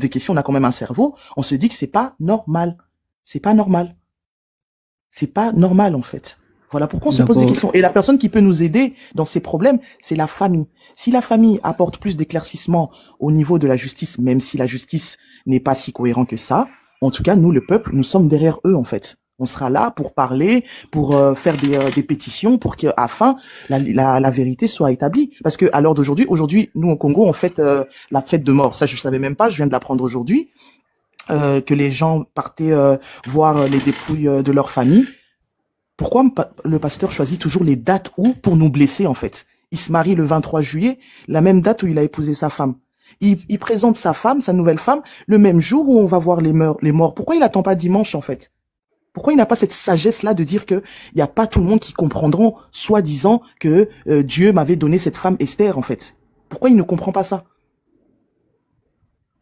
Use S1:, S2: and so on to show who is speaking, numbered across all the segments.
S1: des questions, on a quand même un cerveau, on se dit que c'est pas normal. C'est pas normal. C'est pas normal, en fait. Voilà pourquoi on se pose des questions. Et la personne qui peut nous aider dans ces problèmes, c'est la famille. Si la famille apporte plus d'éclaircissement au niveau de la justice, même si la justice n'est pas si cohérente que ça, en tout cas, nous, le peuple, nous sommes derrière eux, en fait. On sera là pour parler, pour faire des pétitions, pour que, afin la vérité soit établie. Parce que à l'heure aujourd'hui, nous au Congo, on fête la fête de mort. Ça, je savais même pas. Je viens de l'apprendre aujourd'hui. Que les gens partaient voir les dépouilles de leur famille. Pourquoi le pasteur choisit toujours les dates où pour nous blesser, en fait? Il se marie le 23 juillet, la même date où il a épousé sa femme. Il présente sa femme, sa nouvelle femme, le même jour où on va voir les morts. Pourquoi il attend pas dimanche, en fait? Pourquoi il n'a pas cette sagesse-là de dire que il y a pas tout le monde qui comprendront, soi-disant, que Dieu m'avait donné cette femme Esther, en fait? Pourquoi il ne comprend pas ça?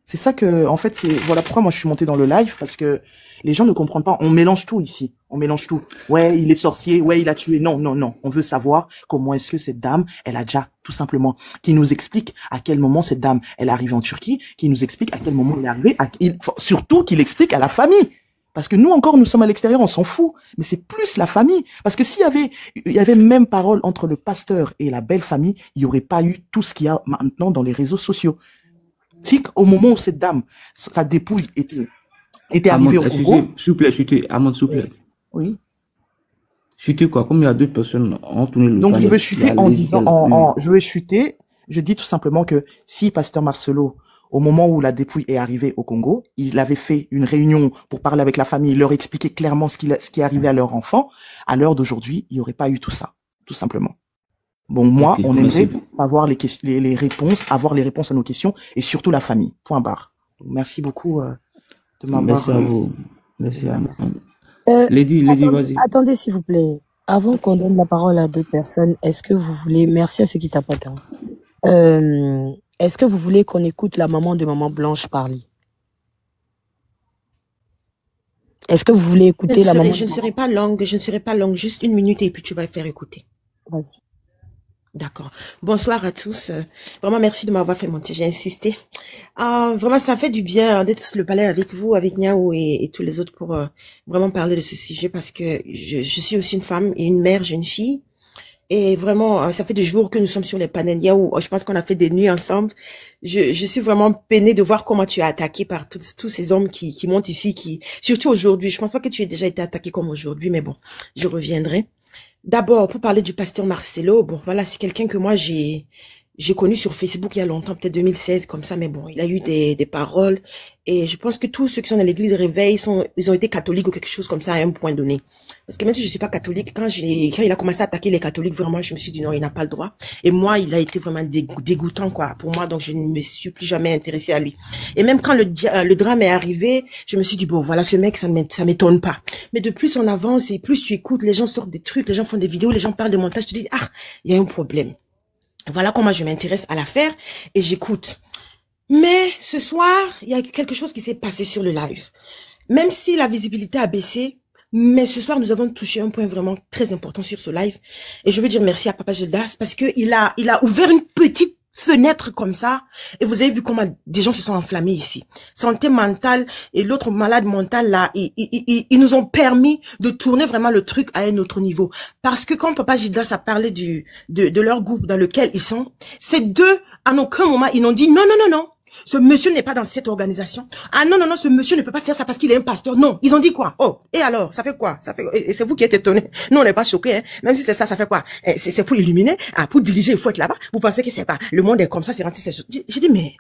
S1: C'est ça que, en fait, voilà pourquoi moi je suis monté dans le live, parce que les gens ne comprennent pas. On mélange tout ici. On mélange tout. Ouais, il est sorcier. Ouais, il a tué. Non, non, non. On veut savoir comment est-ce que cette dame, elle a déjà, tout simplement, qui nous explique à quel moment cette dame, elle est arrivée en Turquie, qui nous explique à quel moment elle est arrivée, surtout qu'il explique à la famille. Parce que nous encore, nous sommes à l'extérieur, on s'en fout. Mais c'est plus la famille. Parce que il y avait même parole entre le pasteur et la belle famille, il n'y aurait pas eu tout ce qu'il y a maintenant dans les réseaux sociaux. Si au moment où cette dame, sa dépouille était arrivée au Congo...
S2: S'il vous plaît, chutez, Amand, s'il vous plaît.
S1: Oui.
S2: Chuter quoi? Comme il y a deux personnes ont tourné le
S1: Donc je vais chuter en disant, je vais chuter, je dis tout simplement que si pasteur Marcelo, au moment où la dépouille est arrivée au Congo, il avait fait une réunion pour parler avec la famille, leur expliquer clairement ce qui est arrivé à leur enfant, à l'heure d'aujourd'hui, il n'y aurait pas eu tout ça, tout simplement. Bon, moi, on aimerait avoir les réponses, avoir les réponses à nos questions, et surtout la famille. Point barre. Donc, merci beaucoup de m'avoir...
S2: Merci à vous. Merci à vous. Lady, vas-y.
S3: Attendez, s'il vous plaît. Avant qu'on donne la parole à d'autres personnes, est-ce que vous voulez... Merci à ceux qui tapotent. Est-ce que vous voulez qu'on écoute la maman de Maman Blanche parler? Est-ce que vous voulez écouter la maman...
S4: Je ne serai pas longue, juste 1 minute et puis tu vas faire écouter.
S3: Vas-y.
S4: D'accord. Bonsoir à tous. Vraiment, merci de m'avoir fait monter. J'ai insisté. Vraiment, ça fait du bien d'être sur le palais avec vous, avec Niaou et tous les autres pour vraiment parler de ce sujet parce que je suis aussi une femme et une mère, j'ai une fille. Et vraiment, ça fait des jours que nous sommes sur les panels Niaou. Je pense qu'on a fait des nuits ensemble. Je suis vraiment peinée de voir comment tu es attaqué par tous ces hommes qui montent ici, surtout aujourd'hui. Je pense pas que tu aies déjà été attaqué comme aujourd'hui, mais bon, je reviendrai. D'abord, pour parler du pasteur Marcelo, bon, voilà, c'est quelqu'un que moi, j'ai connu sur Facebook il y a longtemps, peut-être 2016, comme ça, mais bon, il a eu des paroles, et je pense que tous ceux qui sont dans l'église de réveil ils ont été catholiques ou quelque chose comme ça à un point donné. Parce que même si je suis pas catholique, quand il a commencé à attaquer les catholiques, vraiment, je me suis dit non, il n'a pas le droit. Et moi, il a été vraiment dégoûtant, quoi, pour moi, donc je ne me suis plus jamais intéressée à lui. Et même quand le drame est arrivé, je me suis dit bon, voilà, ce mec, ça m'étonne pas. Mais de plus on avance et plus tu écoutes, les gens sortent des trucs, les gens font des vidéos, les gens parlent de montage, tu te dis ah, il y a un problème. Voilà comment je m'intéresse à l'affaire et j'écoute. Mais ce soir, il y a quelque chose qui s'est passé sur le live. Même si la visibilité a baissé, mais ce soir, nous avons touché un point vraiment très important sur ce live. Et je veux dire merci à Papa Gildas parce que il a ouvert une petite fenêtre comme ça. Et vous avez vu comment des gens se sont enflammés ici. Santé mentale et l'autre malade mental là, ils nous ont permis de tourner vraiment le truc à un autre niveau. Parce que quand Papa Gildas a parlé de leur groupe dans lequel ils sont, ces deux, à aucun moment, ils n'ont dit non, non, non, non. Ce monsieur n'est pas dans cette organisation. Ah non, non, non, ce monsieur ne peut pas faire ça parce qu'il est un pasteur. Non, ils ont dit quoi? Oh, et alors, ça fait quoi? Ça fait, et c'est vous qui êtes étonnés. Nous, on n'est pas choqués, hein. Même si c'est ça, ça fait quoi? C'est pour illuminer, pour diriger, il faut être là-bas. Vous pensez que c'est pas, le monde est comme ça, c'est rentré, j'ai dit, mais,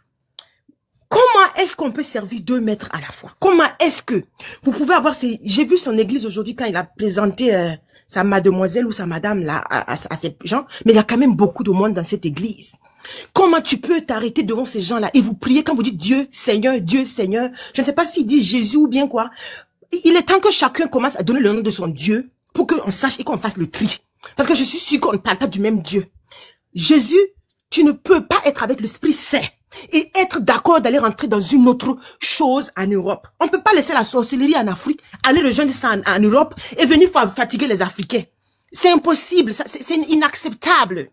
S4: comment est-ce qu'on peut servir 2 maîtres à la fois? Comment est-ce que vous pouvez avoir j'ai vu son église aujourd'hui quand il a présenté, sa mademoiselle ou sa madame là, à ces gens, mais il y a quand même beaucoup de monde dans cette église. Comment tu peux t'arrêter devant ces gens-là et vous prier quand vous dites Dieu, Seigneur, je ne sais pas s'il dit Jésus ou bien quoi. Il est temps que chacun commence à donner le nom de son Dieu pour qu'on sache et qu'on fasse le tri. Parce que je suis sûr qu'on ne parle pas du même Dieu. Jésus, tu ne peux pas être avec l'Esprit Saint et être d'accord d'aller rentrer dans une autre chose en Europe. On ne peut pas laisser la sorcellerie en Afrique, aller rejoindre ça en Europe et venir fatiguer les Africains. C'est impossible, c'est inacceptable.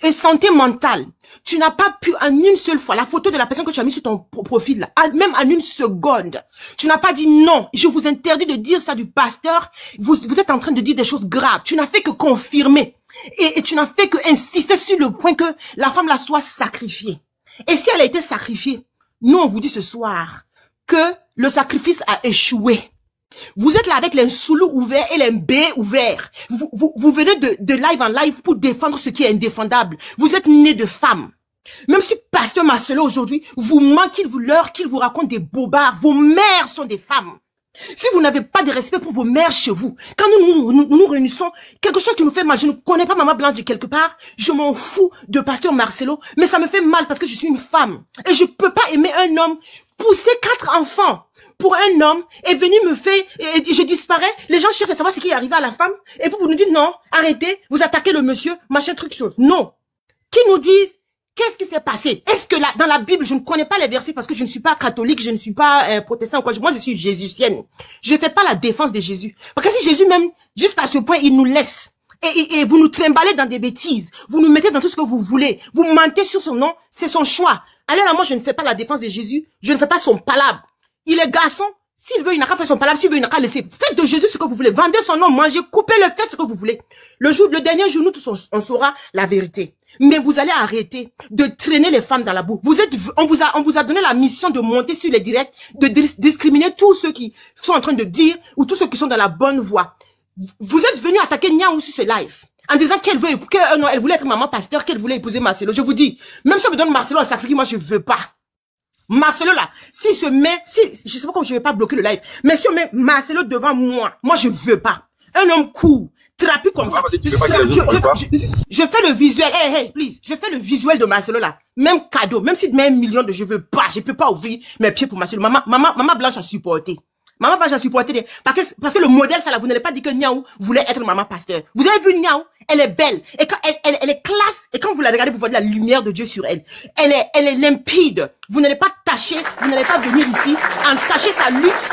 S4: et santé mentale. Tu n'as pas pu en une seule fois, la photo de la personne que tu as mis sur ton profil, là, même en une seconde, tu n'as pas dit non, je vous interdis de dire ça du pasteur, vous êtes en train de dire des choses graves. Tu n'as fait que confirmer. Et tu n'as fait que insister sur le point que la femme là soit sacrifiée. Et si elle a été sacrifiée, nous on vous dit ce soir que le sacrifice a échoué. Vous êtes là avec les soulous ouverts et les baies ouverts. Vous venez de live en live pour défendre ce qui est indéfendable. Vous êtes nés de femmes. Même si Pasteur Marcelo aujourd'hui vous ment, qu'il vous raconte des bobards, vos mères sont des femmes. Si vous n'avez pas de respect pour vos mères chez vous, quand nous réunissons, quelque chose qui nous fait mal, je ne connais pas Maman Blanche de quelque part, je m'en fous de Pasteur Marcelo, mais ça me fait mal parce que je suis une femme. Et je peux pas aimer un homme, pousser 4 enfants pour un homme, et venir me faire, et je disparais, les gens cherchent à savoir ce qui est arrivé à la femme, et vous nous dites non, arrêtez, vous attaquez le monsieur, machin, truc, chose. Non. Qui nous disent, qu'est-ce qui s'est passé? Est-ce que là, dans la Bible, je ne connais pas les versets parce que je ne suis pas catholique, je ne suis pas protestant ou quoi. Moi, je suis jésusienne. Je fais pas la défense de Jésus. Parce que si Jésus même, jusqu'à ce point, il nous laisse. Et vous nous trimballez dans des bêtises. Vous nous mettez dans tout ce que vous voulez. Vous mentez sur son nom. C'est son choix. Alors là, moi, je ne fais pas la défense de Jésus. Je ne fais pas son palabre. Il est garçon. S'il veut, il n'a qu'à faire son palabre. S'il veut, il n'a qu'à laisser. Faites de Jésus ce que vous voulez. Vendez son nom, mangez, coupez-le, faites ce que vous voulez. Le dernier jour, nous tous, on saura la vérité. Mais vous allez arrêter de traîner les femmes dans la boue. On vous a donné la mission de monter sur les directs, de discriminer tous ceux qui sont en train de dire, ou tous ceux qui sont dans la bonne voie. Vous êtes venu attaquer Niaou sur ce live, en disant qu'elle voulait être maman pasteur, qu'elle voulait épouser Marcelo. Je vous dis, même si on me donne Marcelo en sacrifice, moi je veux pas. Marcelo là, s'il se met, je sais pas comment je vais pas bloquer le live, mais si on met Marcelo devant moi je veux pas. Un homme cool, trapu comme ça. Je fais le visuel, hey, please, je fais le visuel de Marcelo là. Même cadeau, même si met 1 million de je veux pas, je peux pas ouvrir mes pieds pour Marcelo. Maman Blanche a supporté. Maman Blanche a supporté parce que le modèle ça là, vous n'allez pas dire que Niaou voulait être maman pasteur. Vous avez vu Niaou, elle est belle et quand elle est classe et quand vous la regardez vous voyez la lumière de Dieu sur elle. Elle est limpide. Vous n'allez pas tâcher, vous n'allez pas venir ici entacher sa lutte.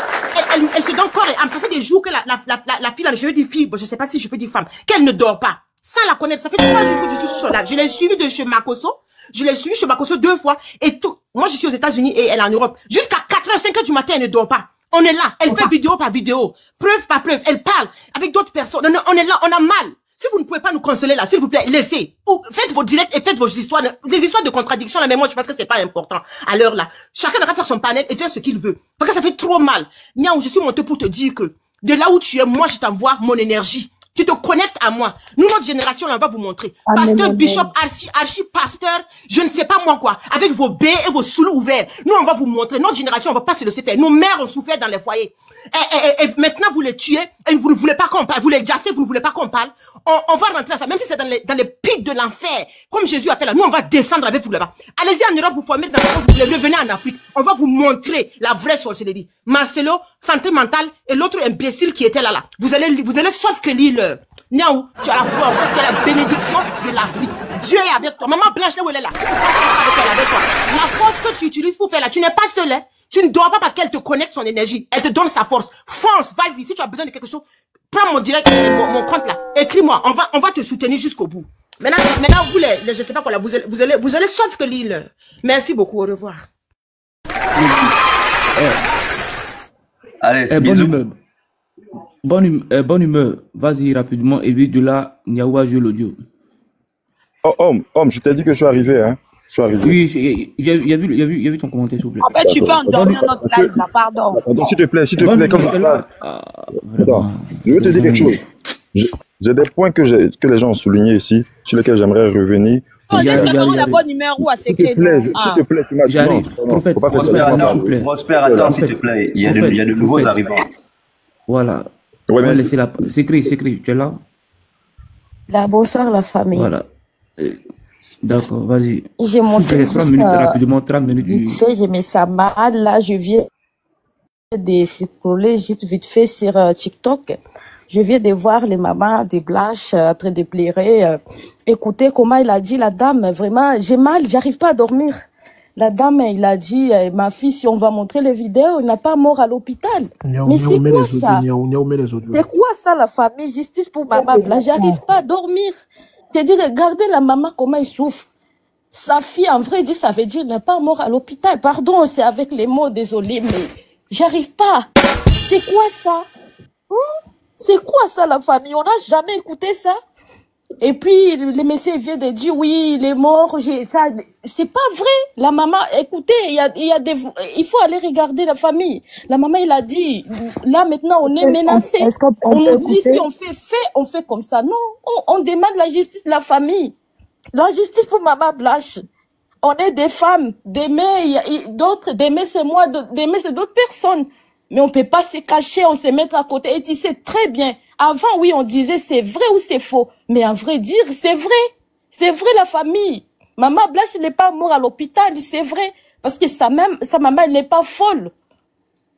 S4: Elle se donne corps et âme. Ça fait des jours que la fille là, je veux dire fille, bon, je sais pas si je peux dire femme, qu'elle ne dort pas. Sans la connaître, ça fait 3 jours que je suis sur son live. Je l'ai suivi de chez Makoso. Je l'ai suivi chez Makoso 2 fois et tout. Moi je suis aux États-Unis et elle est en Europe. Jusqu'à 4h, 5h du matin, elle ne dort pas. On est là, elle fait vidéo par vidéo, preuve par preuve, elle parle avec d'autres personnes. On est là, on a mal. Si vous ne pouvez pas nous consoler là, s'il vous plaît, laissez. Ou faites vos directs et faites vos histoires. Les histoires de contradiction là, mais moi je pense que c'est pas important. À l'heure là, chacun doit faire son panel et faire ce qu'il veut. Parce que ça fait trop mal. Niaou, je suis montée pour te dire que de là où tu es, moi je t'envoie mon énergie. Tu te connectes à moi. Nous, notre génération, là, on va vous montrer. Pasteur, bishop, archi-pasteur, je ne sais pas moi quoi. Avec vos baies et vos soulous ouverts. Nous, on va vous montrer. Notre génération, on va pas se laisser faire. Nos mères ont souffert dans les foyers. Et maintenant, vous les tuez et vous ne voulez pas qu'on parle. Vous les jassez, vous ne voulez pas qu'on parle. On va rentrer dans ça. Même si c'est dans les pics de l'enfer. Comme Jésus a fait là. Nous, on va descendre avec vous là-bas. Allez-y en Europe, vous formez dans la vous voulez. Revenez en Afrique. On va vous montrer la vraie sorcellerie. Marcelo, santé mentale et l'autre imbécile qui était là. Vous allez sauf que l'île. Niaou, tu as la force, tu as la bénédiction de l'Afrique. Dieu est avec toi. Maman Blanche, là où elle est là. La force que tu utilises pour faire là, tu n'es pas seule. Hein? Tu ne dors pas parce qu'elle te connecte son énergie. Elle te donne sa force. Fonce, vas-y. Si tu as besoin de quelque chose, prends mon direct, mon compte là. Écris-moi. On va te soutenir jusqu'au bout. Maintenant, vous je sais pas quoi là, vous allez sauf que l'île. Merci beaucoup. Au revoir.
S5: Allez, bisous.
S2: Bonne humeur, vas-y rapidement et puis de là, Niaou a joué l'audio.
S6: Oh, homme, je t'ai dit que je suis arrivé, hein. Je suis arrivé.
S2: Oui, j'ai vu ton commentaire, s'il vous plaît.
S3: En fait, tu fais endormir notre live, là, pardon.
S6: Pardon, s'il te plaît, comme ça. Je veux te dire quelque chose. J'ai des points que les gens ont soulignés ici, sur lesquels j'aimerais revenir.
S3: On laisse la bonne humeur ou à ce
S6: S'il te plaît, tu m'as dit.
S5: Prosper, attends, s'il te plaît. Il y a de nouveaux arrivants.
S2: Voilà.
S6: Ouais, mais...
S2: C'est écrit, tu es là?
S3: Là, bonsoir la famille.
S2: Voilà. D'accord, vas-y.
S3: J'ai monté
S2: 30 minutes, rapidement, 30 minutes.
S3: Vite fait, j'ai mis ça mal. Là, je viens de scroller juste vite fait sur TikTok. Je viens de voir les mamans de Blanche en train de pleurer. Écoutez comment il a dit, la dame, vraiment, j'ai mal, j'arrive pas à dormir. La dame, il a dit, ma fille, si on va montrer les vidéos, il n'a pas mort à l'hôpital. Mais c'est quoi ça? C'est quoi ça, la famille? Justice pour maman Blanche. J'arrive pas à dormir. J'ai dit, regardez la maman, comment elle souffre. Sa fille, en vrai, dit, ça veut dire, elle n'est pas morte à l'hôpital. Pardon, c'est avec les mots, désolé, mais j'arrive pas. C'est quoi ça? C'est quoi ça, la famille? On n'a jamais écouté ça. Et puis, le monsieur vient de dire, oui, il est mort, ça, c'est pas vrai. La maman, écoutez, il faut aller regarder la famille. La maman, il a dit, là, maintenant, on est menacé. On nous dit, si on fait comme ça. Non, on demande la justice de la famille. La justice pour maman Blanche. On est des femmes. D'aimer, d'autres, d'aimer c'est moi, d'aimer c'est d'autres personnes. Mais on peut pas se cacher, on se mettre à côté. Et tu sais très bien. Avant, oui, on disait c'est vrai ou c'est faux. Mais en vrai dire, c'est vrai. C'est vrai, la famille. Maman Blanche n'est pas morte à l'hôpital, c'est vrai. Parce que sa maman, elle n'est pas folle.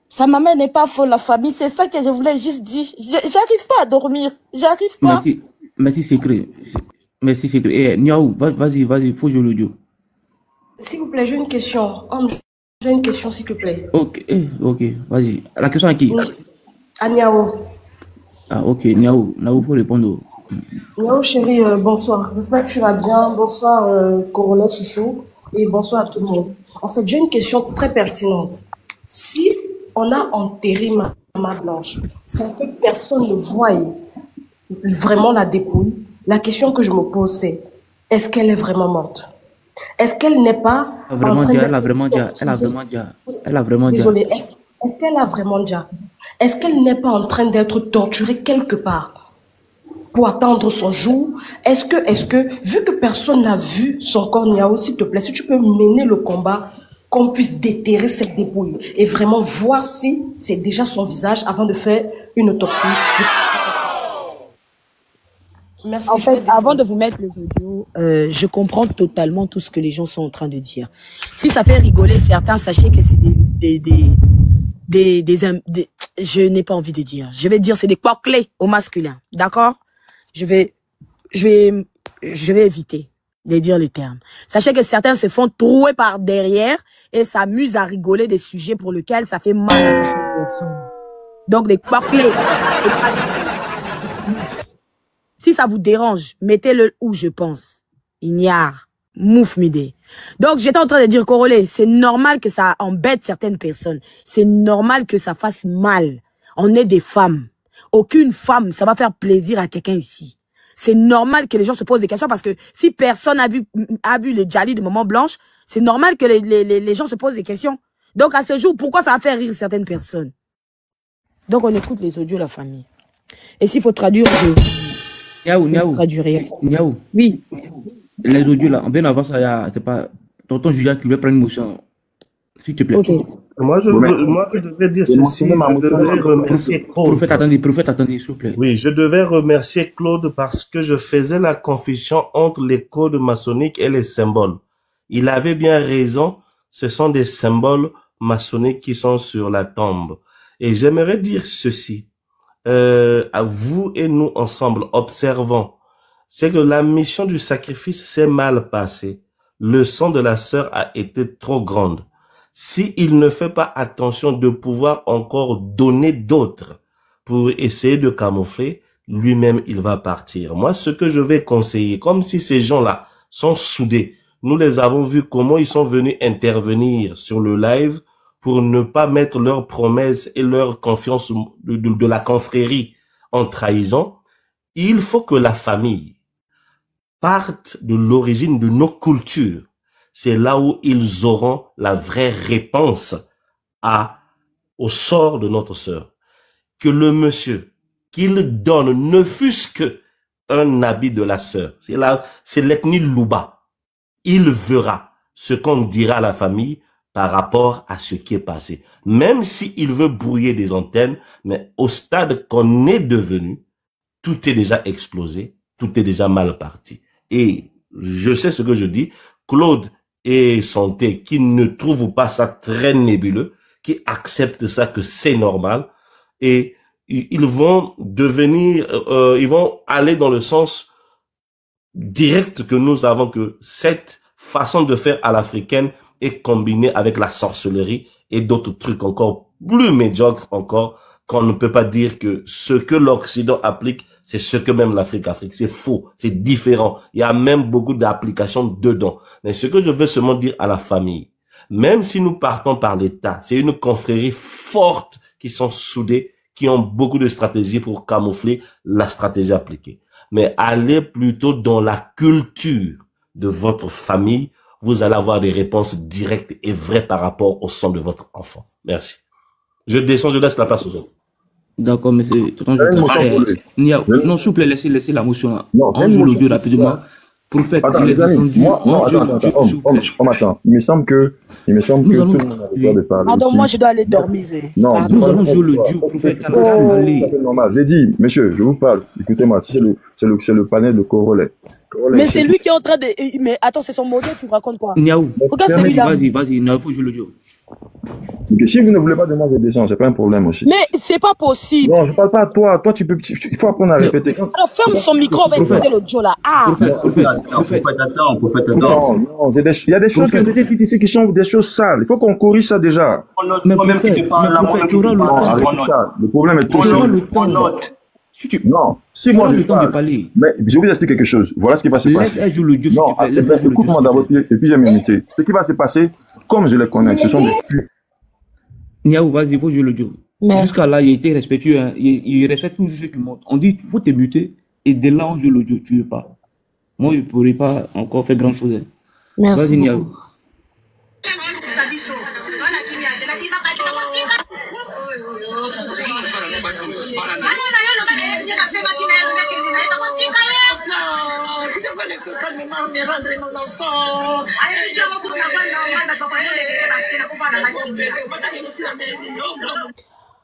S3: Sa maman n'est pas folle, la famille. C'est ça que je voulais juste dire. J'arrive pas à dormir. J'arrive pas.
S2: Merci. Merci, Secret. Merci, Secret. Eh, Niaou, vas-y, faut jouer l'audio.
S4: S'il vous plaît, j'ai une question. J'ai une question, s'il te plaît.
S2: Ok, vas-y. La question à qui?
S4: À Niao.
S2: Ah, ok, Niao, faut répondre.
S4: Niao, chérie, bonsoir. J'espère que tu vas bien. Bonsoir, Corolla Chouchou. Et bonsoir à tout le monde. En fait, j'ai une question très pertinente. Si on a enterré Maman Blanche, sans que personne ne voie vraiment la dépouille, la question que je me pose, c'est est-ce qu'elle est vraiment morte? Est-ce qu'elle n'est pas...
S2: Elle a vraiment dit.
S4: Désolée, est-ce qu'elle a vraiment dit? Est-ce qu'elle n'est pas en train d'être torturée quelque part pour attendre son jour? Est-ce que, vu que personne n'a vu son corps, Niao, s'il te plaît, si tu peux mener le combat, qu'on puisse déterrer cette dépouille et vraiment voir si c'est déjà son visage avant de faire une autopsie.
S7: Merci, en fait, avant de vous mettre le vidéo, je comprends totalement tout ce que les gens sont en train de dire. Si ça fait rigoler certains, sachez que c'est je n'ai pas envie de dire. Je vais dire c'est des clés au masculin, d'accord? Je vais éviter de dire les termes. Sachez que certains se font trouer par derrière et s'amusent à rigoler des sujets pour lesquels ça fait mal à certaines personnes. Donc des clés. Si ça vous dérange, mettez-le où je pense. Ignare. Mouf m'idée. Donc, j'étais en train de dire, Corolé, c'est normal que ça embête certaines personnes. C'est normal que ça fasse mal. On est des femmes. Aucune femme, ça va faire plaisir à quelqu'un ici. C'est normal que les gens se posent des questions parce que si personne a vu le Djali de Maman Blanche, c'est normal que les gens se posent des questions. Donc, à ce jour, pourquoi ça va faire rire certaines personnes? Donc, on écoute les audios de la famille. Et s'il faut traduire,
S2: Niaou.
S7: Oui.
S2: Les audios là, bien avant ça, c'est pas tonton Julia qui veut prendre une motion. S'il te plaît.
S7: Ok.
S8: Moi, je devrais dire ceci. Je devrais remercier Claude.
S2: Prophète, attendez, s'il vous plaît.
S8: Oui, je devais remercier Claude parce que je faisais la confusion entre les codes maçonniques et les symboles. Il avait bien raison. Ce sont des symboles maçonniques qui sont sur la tombe. Et j'aimerais dire ceci. À vous et nous ensemble, observons. C'est que la mission du sacrifice s'est mal passée. Le sang de la sœur a été trop grande. S'il ne fait pas attention de pouvoir encore donner d'autres pour essayer de camoufler, lui-même il va partir. Moi, ce que je vais conseiller, comme si ces gens-là sont soudés, nous les avons vus comment ils sont venus intervenir sur le live pour ne pas mettre leurs promesses et leur confiance de la confrérie en trahison. Il faut que la famille parte de l'origine de nos cultures. C'est là où ils auront la vraie réponse au sort de notre sœur. Que le monsieur, qu'il donne ne fût-ce que un habit de la sœur. C'est l'ethnie Louba. Il verra ce qu'on dira à la famille par rapport à ce qui est passé. Même s'il veut brouiller des antennes, mais au stade qu'on est devenu, tout est déjà explosé, tout est déjà mal parti. Et je sais ce que je dis, Claude et Santé qui ne trouvent pas ça très nébuleux, qui acceptent ça que c'est normal, et ils vont devenir, ils vont aller dans le sens direct que nous avons, que cette façon de faire à l'africaine est combinée avec la sorcellerie et d'autres trucs encore plus médiocres encore, qu'on ne peut pas dire que ce que l'Occident applique, c'est ce que même l'Afrique applique. C'est faux, c'est différent. Il y a même beaucoup d'applications dedans. Mais ce que je veux seulement dire à la famille, même si nous partons par l'État, c'est une confrérie forte qui sont soudées, qui ont beaucoup de stratégies pour camoufler la stratégie appliquée. Mais allez plutôt dans la culture de votre famille, vous allez avoir des réponses directes et vraies par rapport au son de votre enfant. Merci. Je descends, je laisse la place aux autres.
S2: D'accord, mais c'est tout non, s'il vous plaît, laissez la motion là. On joue l'audio rapidement. Prophète, il est descendu.
S6: Attends. Il me semble que tout le monde a le droit de parler.
S7: Pardon, moi je dois aller dormir.
S6: Non,
S2: nous allons jouer l'audio, prophète.
S6: C'est normal. J'ai dit, monsieur, je vous parle. Écoutez-moi, si c'est le panel de Corolet.
S7: Mais c'est lui qui est en train de... Mais attends, c'est son modèle, tu racontes quoi?
S2: Niaou.
S7: Regarde celui-là.
S2: Vas-y, il faut jouer l'audio.
S6: Si vous ne voulez pas de moi, j'ai des gens, c'est pas un problème aussi.
S7: Mais c'est pas possible.
S6: Non, je parle pas à toi. Toi, il faut apprendre à respecter.
S7: Alors ferme son micro, on va écouter l'audio là.
S5: Prophète, attends.
S6: Non, il y a des choses que j'ai dites ici qui sont des choses sales. Il faut qu'on corrige ça déjà.
S2: Mais prophète, tu auras le temps.
S6: Le problème est tout
S2: seul.
S6: Non, si moi je parle, mais je vais vous expliquer quelque chose. Voilà ce qui va se passer. Non, écoute-moi d'abord et puis je vais m'imiter. Ce qui va se passer, comme je les connais, ce sont des flux.
S2: Niaou, vas-y, il faut jouer l'audio. Jusqu'à là, il a été respectueux. Hein. Il respecte tous ceux qui montent. On dit, il faut te muter. Et dès là, on joue l'audio. Tu veux pas. Moi, je ne pourrais pas encore faire grand chose. Hein.
S7: Merci.
S2: Vas-y, Niaou.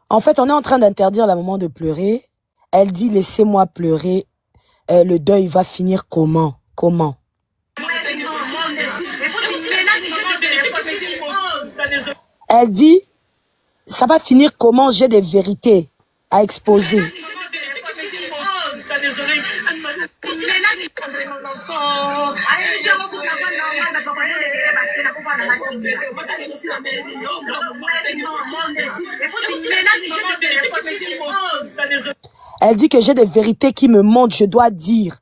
S7: En fait, on est en train d'interdire la maman de pleurer. Elle dit, laissez-moi pleurer. Le deuil va finir comment? Comment? Elle dit, ça va finir comment? J'ai des vérités à exposer. Elle dit que j'ai des vérités qui me montrent, je dois dire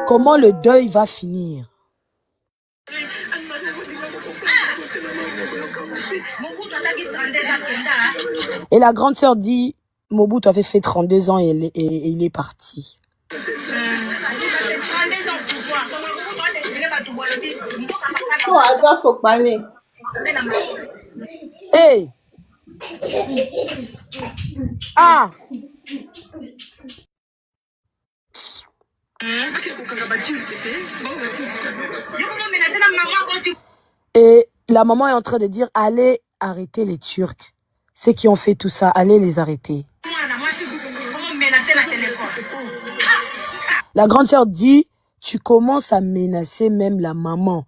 S7: comment le deuil va finir. Et la grande sœur dit, Mobutu avait fait 32 ans et il est parti. Hey! Ah! Et la maman est en train de dire, allez arrêter les Turcs. Ceux qui ont fait tout ça, allez les arrêter. La grande sœur dit, tu commences à menacer même la maman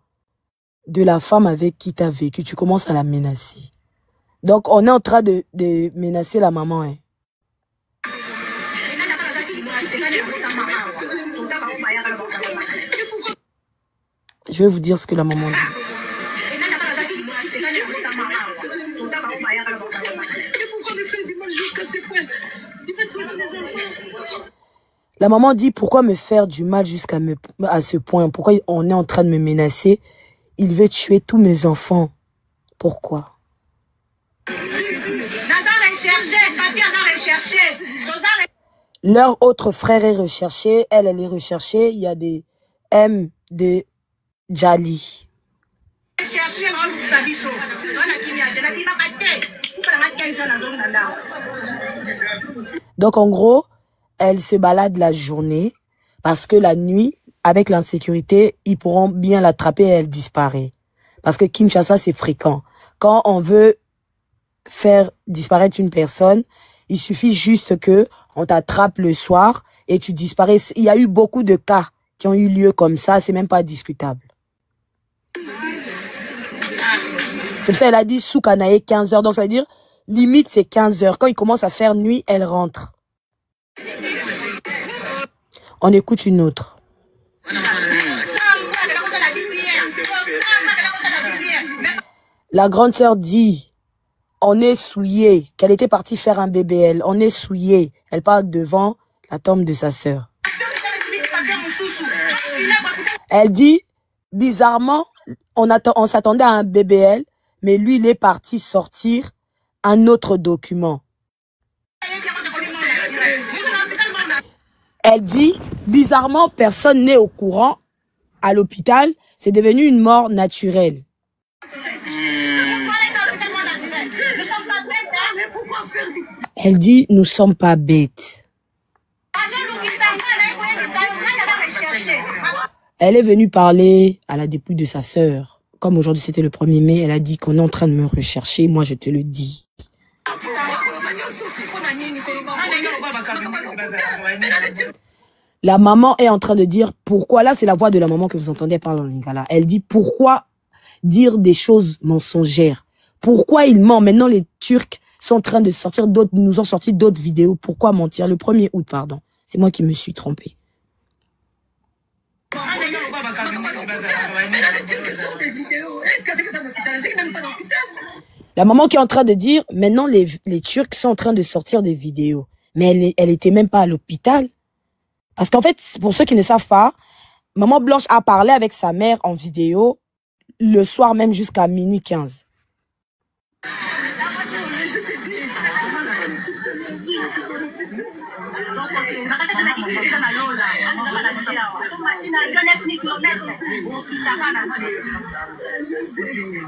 S7: de la femme avec qui tu as vécu. Tu commences à la menacer. Donc, on est en train de menacer la maman. Hein. Je vais vous dire ce que la maman dit. La maman dit, pourquoi me faire du mal jusqu'à ce point? Pourquoi on est en train de me menacer? Il veut tuer tous mes enfants. Pourquoi? Leur autre frère est recherché. Elle est recherchée. Il y a des M de Djali. Donc en gros, elle se balade la journée parce que la nuit, avec l'insécurité, ils pourront bien l'attraper et elle disparaît. Parce que Kinshasa, c'est fréquent. Quand on veut faire disparaître une personne, il suffit juste que on t'attrape le soir et tu disparais. Il y a eu beaucoup de cas qui ont eu lieu comme ça, c'est même pas discutable. C'est pour ça qu'elle a dit Soukanae 15 h. Donc ça veut dire limite c'est 15 h. Quand il commence à faire nuit, elle rentre. On écoute une autre. La grande sœur dit, on est souillé, qu'elle était partie faire un BBL, on est souillé. Elle parle devant la tombe de sa sœur. Elle dit, bizarrement, on s'attendait à un BBL, mais lui, il est parti sortir un autre document. Elle dit, bizarrement, personne n'est au courant. À l'hôpital, c'est devenu une mort naturelle. Elle dit, nous ne sommes pas bêtes. Elle est venue parler à la dépouille de sa sœur. Comme aujourd'hui c'était le 1er mai, elle a dit qu'on est en train de me rechercher. Moi, je te le dis. La maman est en train de dire pourquoi. Là, c'est la voix de la maman que vous entendez parler en lingala. Elle dit pourquoi dire des choses mensongères. Pourquoi il ment? Maintenant, les Turcs sont en train de sortir d'autres, nous ont sorti d'autres vidéos. Pourquoi mentir? Le 1er août, pardon. C'est moi qui me suis trompée. La maman qui est en train de dire, maintenant les Turcs sont en train de sortir des vidéos. Mais elle était même pas à l'hôpital. Parce qu'en fait, pour ceux qui ne savent pas, Maman Blanche a parlé avec sa mère en vidéo le soir même jusqu'à minuit 15.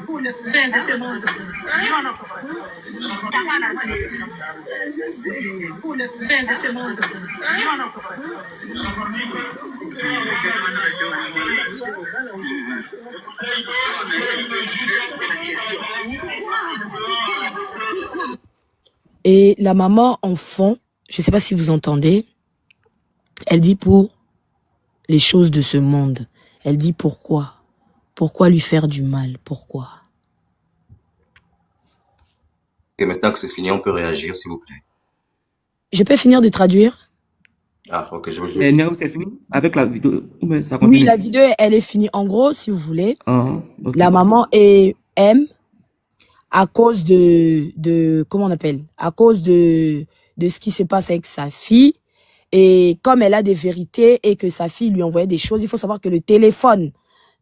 S9: Pour le fin de ce monde. Pour le fin de ce monde.
S7: Et la maman en fond, je ne sais pas si vous entendez, elle dit pour les choses de ce monde. Elle dit pourquoi. Pourquoi lui faire du mal? Pourquoi?
S10: Et maintenant que c'est fini, on peut réagir, s'il vous plaît.
S7: Je peux finir de traduire?
S10: Ah, ok, je veux.
S2: C'est fini avec la vidéo? Ça continue.
S7: Oui, la vidéo, elle est finie. En gros, si vous voulez,
S2: okay.
S7: La maman aime à cause de comment on appelle? À cause de ce qui se passe avec sa fille. Et comme elle a des vérités et que sa fille lui envoyait des choses, il faut savoir que le téléphone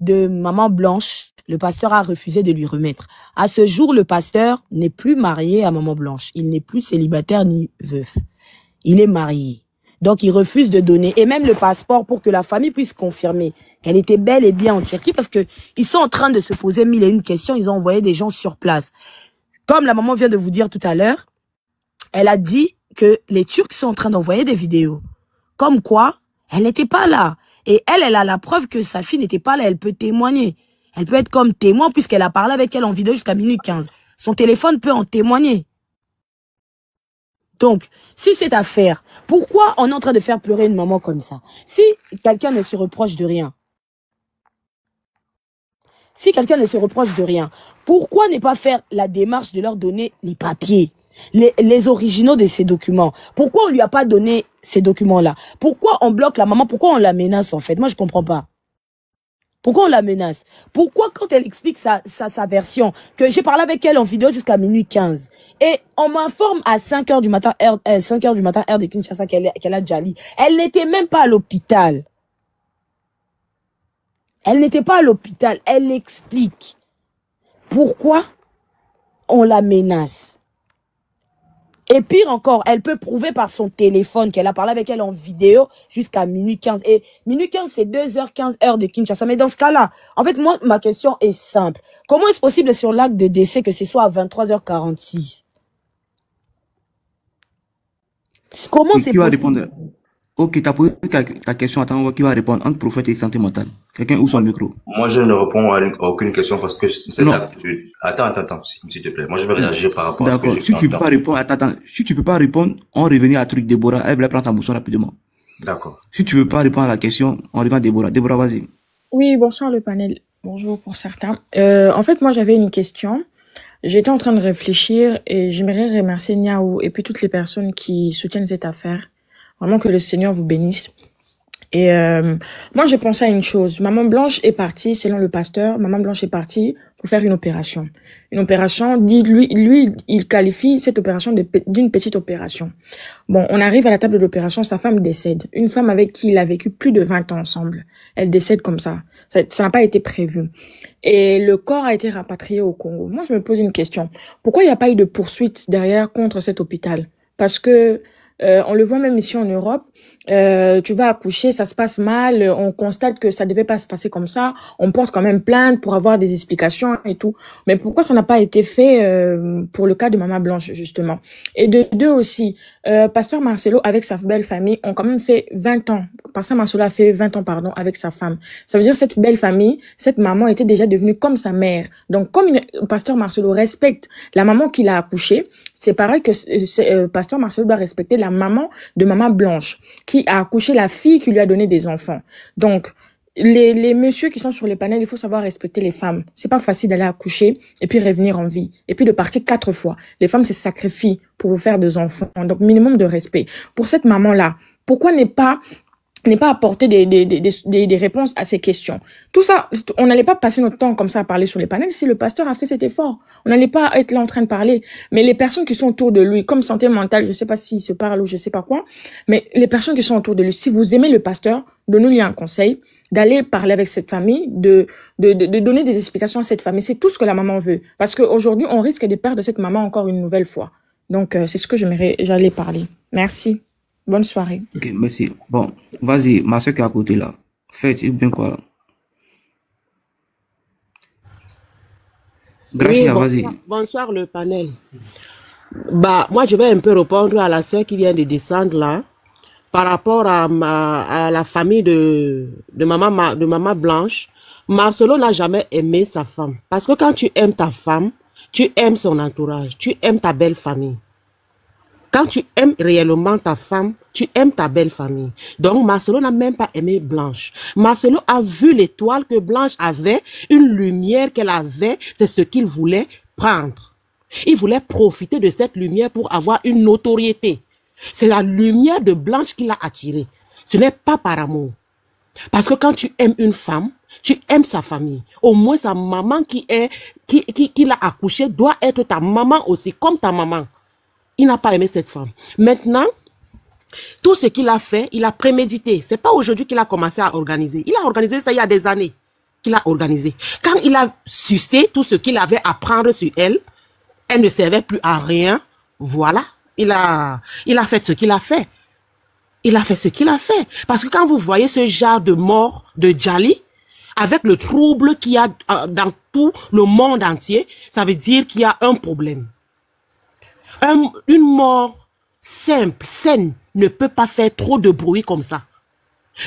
S7: de Maman Blanche, le pasteur a refusé de lui remettre. À ce jour, le pasteur n'est plus marié à Maman Blanche. Il n'est plus célibataire ni veuf. Il est marié. Donc, il refuse de donner. Et même le passeport pour que la famille puisse confirmer qu'elle était bel et bien en Turquie. Parce que ils sont en train de se poser 1001 questions. Ils ont envoyé des gens sur place. Comme la maman vient de vous dire tout à l'heure, elle a dit que les Turcs sont en train d'envoyer des vidéos. Comme quoi, elle n'était pas là. Et elle a la preuve que sa fille n'était pas là. Elle peut témoigner. Elle peut être comme témoin puisqu'elle a parlé avec elle en vidéo jusqu'à minuit 15. Son téléphone peut en témoigner. Donc, si cette affaire, pourquoi on est en train de faire pleurer une maman comme ça? Si quelqu'un ne se reproche de rien, pourquoi ne pas faire la démarche de leur donner les papiers, les originaux de ces documents? Pourquoi on lui a pas donné ces documents-là? Pourquoi on bloque la maman? Pourquoi on la menace en fait? Moi, je comprends pas. Pourquoi on la menace? Pourquoi quand elle explique sa version, que j'ai parlé avec elle en vidéo jusqu'à minuit 15, et on m'informe à 5h du matin, heure de Kinshasa, qu'elle a Djali. Elle n'était même pas à l'hôpital. Elle n'était pas à l'hôpital. Elle explique. Pourquoi on la menace? Et pire encore, elle peut prouver par son téléphone qu'elle a parlé avec elle en vidéo jusqu'à minuit 15. Et minuit 15, c'est 2h15 heure de Kinshasa. Mais dans ce cas-là, en fait, moi, ma question est simple. Comment est-ce possible sur l'acte de décès que ce soit à 23h46? Comment c'est possible?
S2: Répondre? Ok, tu as posé ta question. Attends, qui va répondre? Entre prophète et santé mentale. Quelqu'un ouvre son micro.
S10: Moi, je ne réponds à aucune question parce que c'est l'habitude. Attends, s'il te plaît. Moi, je vais réagir par rapport à ce que je
S2: si tu peux pas répondre, si tu peux pas répondre, on revient à truc Déborah. Elle va prendre sa mousson rapidement.
S10: D'accord.
S2: Si tu veux pas répondre à la question, on revient à Déborah. Déborah, vas-y.
S11: Oui, bonsoir le panel. Bonjour pour certains. En fait, moi, j'avais une question. J'étais en train de réfléchir et j'aimerais remercier Niaou et puis toutes les personnes qui soutiennent cette affaire. Vraiment que le Seigneur vous bénisse. Et moi, j'ai pensé à une chose. Maman Blanche est partie, selon le pasteur, Maman Blanche est partie pour faire une opération. Une opération, lui, il qualifie cette opération d'une petite opération. Bon, on arrive à la table de l'opération, sa femme décède. Une femme avec qui il a vécu plus de 20 ans ensemble. Elle décède comme ça. Ça n'a pas été prévu. Et le corps a été rapatrié au Congo. Moi, je me pose une question. Pourquoi il n'y a pas eu de poursuite derrière contre cet hôpital? Parce que on le voit même ici en Europe, tu vas accoucher, ça se passe mal, on constate que ça devait pas se passer comme ça, on porte quand même plainte pour avoir des explications et tout. Mais pourquoi ça n'a pas été fait pour le cas de Maman Blanche, justement? Et de deux aussi, Pasteur Marcelo avec sa belle famille ont quand même fait 20 ans. Pasteur Marcelo a fait 20 ans, pardon, avec sa femme. Ça veut dire que cette belle famille, cette maman était déjà devenue comme sa mère. Donc, comme Pasteur Marcelo respecte la maman qu'il a accouchée, c'est pareil que Pasteur Marcelo doit respecter la maman de Maman Blanche, qui a accouché la fille qui lui a donné des enfants. Donc, les messieurs qui sont sur les panels, il faut savoir respecter les femmes. C'est pas facile d'aller accoucher et puis revenir en vie. Et puis de partir 4 fois. Les femmes se sacrifient pour vous faire des enfants. Donc, minimum de respect. Pour cette maman-là, pourquoi n'est pas apporter des réponses à ces questions. Tout ça, on n'allait pas passer notre temps comme ça à parler sur les panels si le pasteur a fait cet effort. On n'allait pas être là en train de parler. Mais les personnes qui sont autour de lui, comme santé mentale, je sais pas s'il se parle ou je sais pas quoi, mais les personnes qui sont autour de lui, si vous aimez le pasteur, donnez-lui un conseil, d'aller parler avec cette famille, de donner des explications à cette famille. C'est tout ce que la maman veut. Parce qu'aujourd'hui, on risque de perdre cette maman encore une nouvelle fois. Donc, c'est ce que j'allais parler. Merci. Bonne soirée.
S2: Ok, merci. Bon, vas-y, ma soeur qui est à côté là. Faites bien quoi là. Gracia,
S12: oui,
S2: vas-y.
S12: Bonsoir le panel. Bah, moi je vais un peu répondre à la soeur qui vient de descendre là. Par rapport à la famille de Maman Blanche. Marcelo n'a jamais aimé sa femme. Parce que quand tu aimes ta femme, tu aimes son entourage, tu aimes ta belle famille. Quand tu aimes réellement ta femme, tu aimes ta belle famille. Donc, Marcelo n'a même pas aimé Blanche. Marcelo a vu l'étoile que Blanche avait, une lumière qu'elle avait, c'est ce qu'il voulait prendre. Il voulait profiter de cette lumière pour avoir une notoriété. C'est la lumière de Blanche qui l'a attiré. Ce n'est pas par amour. Parce que quand tu aimes une femme, tu aimes sa famille. Au moins, sa maman qui l'a accouchée doit être ta maman aussi, comme ta maman. Il n'a pas aimé cette femme. Maintenant, tout ce qu'il a fait, il a prémédité. C'est pas aujourd'hui qu'il a commencé à organiser. Il a organisé ça il y a des années qu'il a organisé. Quand il a sucé tout ce qu'il avait à prendre sur elle, elle ne servait plus à rien. Voilà. Il a fait ce qu'il a fait. Il a fait ce qu'il a fait. Parce que quand vous voyez ce genre de mort de Djali, avec le trouble qu'il y a dans tout le monde entier, ça veut dire qu'il y a un problème. Une mort simple, saine, ne peut pas faire trop de bruit comme ça.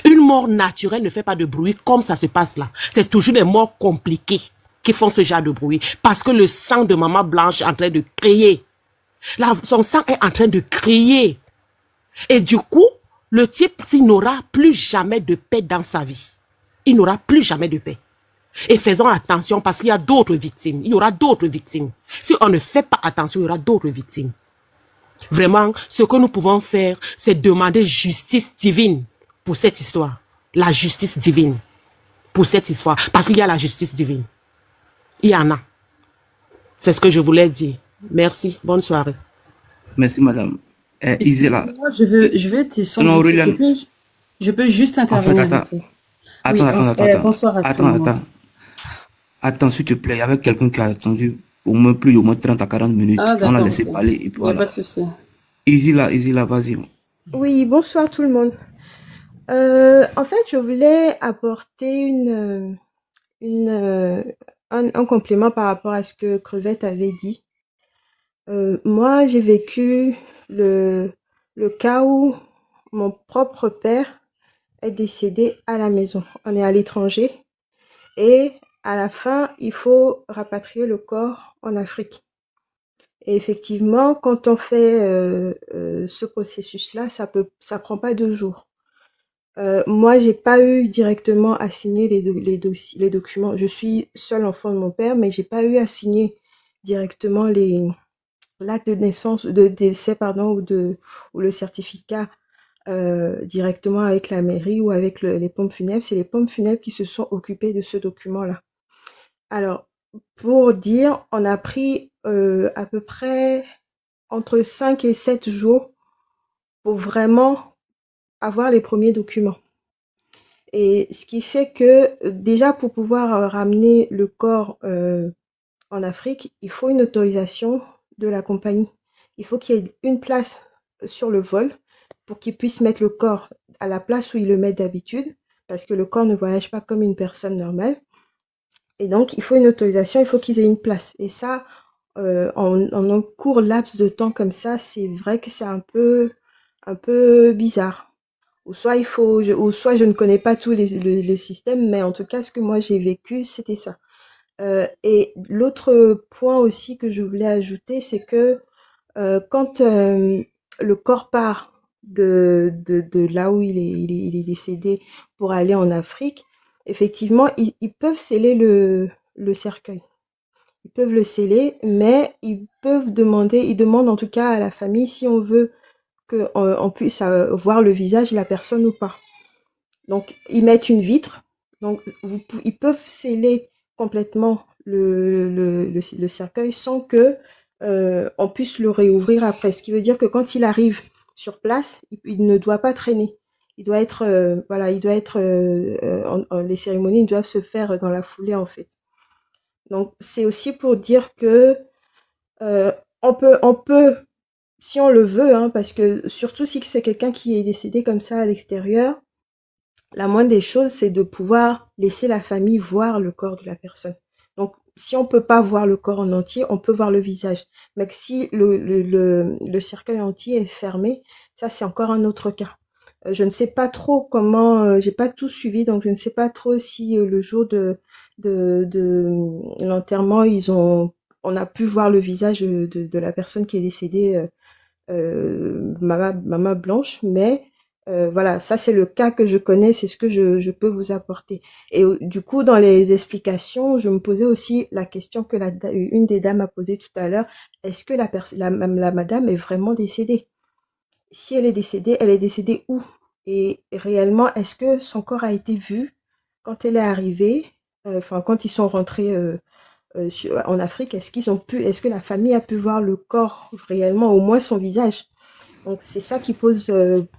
S12: Une mort naturelle ne fait pas de bruit comme ça se passe là. C'est toujours des morts compliquées qui font ce genre de bruit. Parce que le sang de Maman Blanche est en train de crier. Là, son sang est en train de crier. Et du coup, le type, il n'aura plus jamais de paix dans sa vie. Il n'aura plus jamais de paix. Et faisons attention parce qu'il y a d'autres victimes. Il y aura d'autres victimes. Si on ne fait pas attention, il y aura d'autres victimes. Vraiment, ce que nous pouvons faire, c'est demander justice divine pour cette histoire. La justice divine pour cette histoire. Parce qu'il y a la justice divine. Il y en a. C'est ce que je voulais dire. Merci. Bonne soirée.
S2: Merci, madame. Isela.
S13: Moi, je veux te sentir. Je peux juste intervenir.
S2: Bonsoir à tout le monde. Attends, s'il te plaît, il y avait quelqu'un qui a attendu au moins 30 à 40 minutes. On a laissé parler. Et puis voilà.
S13: Il n'y a pas de souci.
S2: Isila, vas-y.
S14: Oui, bonsoir tout le monde. En fait, je voulais apporter un complément par rapport à ce que Crevette avait dit. Moi, j'ai vécu le cas où mon propre père est décédé à la maison. On est à l'étranger et à la fin, il faut rapatrier le corps en Afrique. Et effectivement, quand on fait ce processus-là, ça prend pas 2 jours. Moi, j'ai pas eu directement à signer les documents. Je suis seul enfant de mon père, mais j'ai pas eu à signer directement l'acte de naissance, de décès, pardon, ou le certificat directement avec la mairie ou avec les pompes funèbres. C'est les pompes funèbres qui se sont occupées de ce document-là. Alors, pour dire, on a pris à peu près entre 5 et 7 jours pour vraiment avoir les premiers documents. Et ce qui fait que, déjà, pour pouvoir ramener le corps en Afrique, il faut une autorisation de la compagnie. Il faut qu'il y ait une place sur le vol pour qu'ils puissent mettre le corps à la place où ils le mettent d'habitude, parce que le corps ne voyage pas comme une personne normale. Et donc, il faut une autorisation, il faut qu'ils aient une place. Et ça, en un court laps de temps comme ça, c'est vrai que c'est un peu bizarre. Ou soit soit je ne connais pas tous les systèmes, mais en tout cas, ce que moi j'ai vécu, c'était ça. Et l'autre point aussi que je voulais ajouter, c'est que quand le corps part de là où il est décédé pour aller en Afrique, effectivement, ils peuvent sceller le cercueil. Ils peuvent le sceller, mais ils demandent en tout cas à la famille si on veut qu'on puisse voir le visage de la personne ou pas. Donc, ils mettent une vitre. Donc, ils peuvent sceller complètement le cercueil sans que on puisse le réouvrir après. Ce qui veut dire que quand il arrive sur place, il ne doit pas traîner. Il doit être, les cérémonies doivent se faire dans la foulée, en fait. Donc, c'est aussi pour dire que on peut, si on le veut, hein, parce que surtout si c'est quelqu'un qui est décédé comme ça à l'extérieur, la moindre des choses, c'est de pouvoir laisser la famille voir le corps de la personne. Donc, si on peut pas voir le corps en entier, on peut voir le visage. Mais si le cercueil entier est fermé, ça, c'est encore un autre cas. Je ne sais pas trop comment, j'ai pas tout suivi, donc je ne sais pas trop si le jour de l'enterrement, on a pu voir le visage de la personne qui est décédée, Maman Blanche, mais voilà, ça c'est le cas que je connais, c'est ce que je peux vous apporter. Et du coup, dans les explications, je me posais aussi la question que une des dames a posée tout à l'heure, est-ce que la madame est vraiment décédée? Si elle est décédée où? Et réellement, est-ce que son corps a été vu quand elle est arrivée, quand ils sont rentrés en Afrique, est-ce que la famille a pu voir le corps réellement, au moins son visage? Donc c'est ça qui pose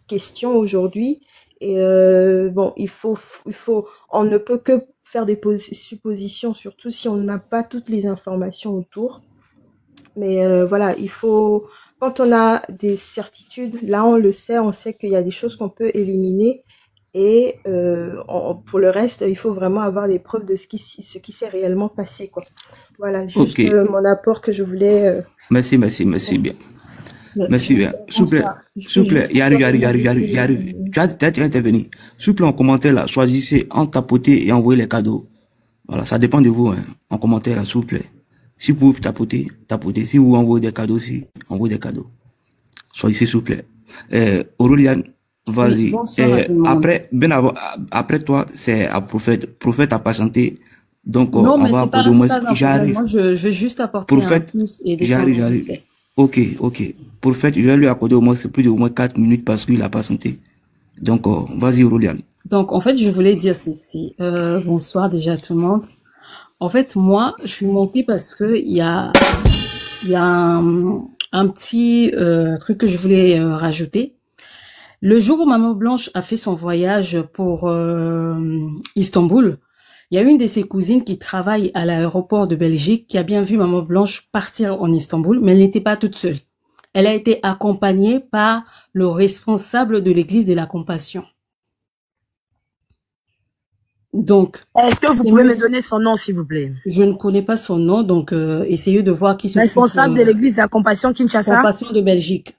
S14: question aujourd'hui. Et bon, on ne peut que faire des suppositions, surtout si on n'a pas toutes les informations autour. Mais voilà, quand on a des certitudes, là on le sait, on sait qu'il y a des choses qu'on peut éliminer. Et pour le reste, il faut vraiment avoir des preuves de ce qui s'est réellement passé, quoi. Voilà, juste mon apport que je voulais.
S2: Merci bien. Merci bien. S'il vous plaît, il arrive. Tu as intervenu. S'il vous plaît, en commentaire là, choisissez en tapoter et envoyer les cadeaux. Voilà, ça dépend de vous, hein. En commentaire là, s'il vous plaît. Si vous pouvez tapoter. Si vous envoyez des cadeaux aussi, envoyez des cadeaux. Choisissez, s'il vous plaît. Aurélien, vas-y. Après toi, c'est à Prophète. Prophète a patienté. Donc,
S13: non,
S2: on va apporter au moins. J'arrive.
S13: Moi, je vais juste apporter
S2: Prophète,
S13: un plus et
S2: j'arrive. Ok. Prophète, je vais lui accorder plus de 4 minutes parce qu'il a patienté. Donc, vas-y, Aurélien.
S13: Donc, en fait, je voulais dire ceci. Bonsoir déjà tout le monde. En fait, moi, je suis montée parce que il y a un petit truc que je voulais rajouter. Le jour où Maman Blanche a fait son voyage pour Istanbul, il y a une de ses cousines qui travaille à l'aéroport de Belgique qui a bien vu Maman Blanche partir en Istanbul, mais elle n'était pas toute seule. Elle a été accompagnée par le responsable de l'église de la Compassion. Donc,
S7: est-ce que vous pouvez me donner son nom, s'il vous plaît?
S13: Je ne connais pas son nom, donc essayez de voir qui se
S7: responsable de l'église de la Compassion Kinshasa.
S13: Compassion de Belgique.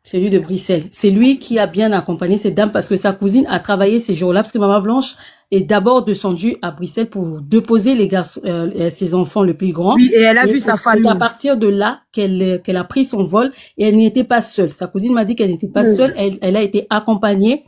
S13: C'est lui de Bruxelles. C'est lui qui a bien accompagné cette dame parce que sa cousine a travaillé ces jours-là parce que Maman Blanche est d'abord descendue à Bruxelles pour déposer les garçons, ses enfants le plus grand.
S7: Oui, et elle a vu sa famille.
S13: C'est à partir de là qu'elle a pris son vol et elle n'était pas seule. Sa cousine m'a dit qu'elle n'était pas seule. Elle a été accompagnée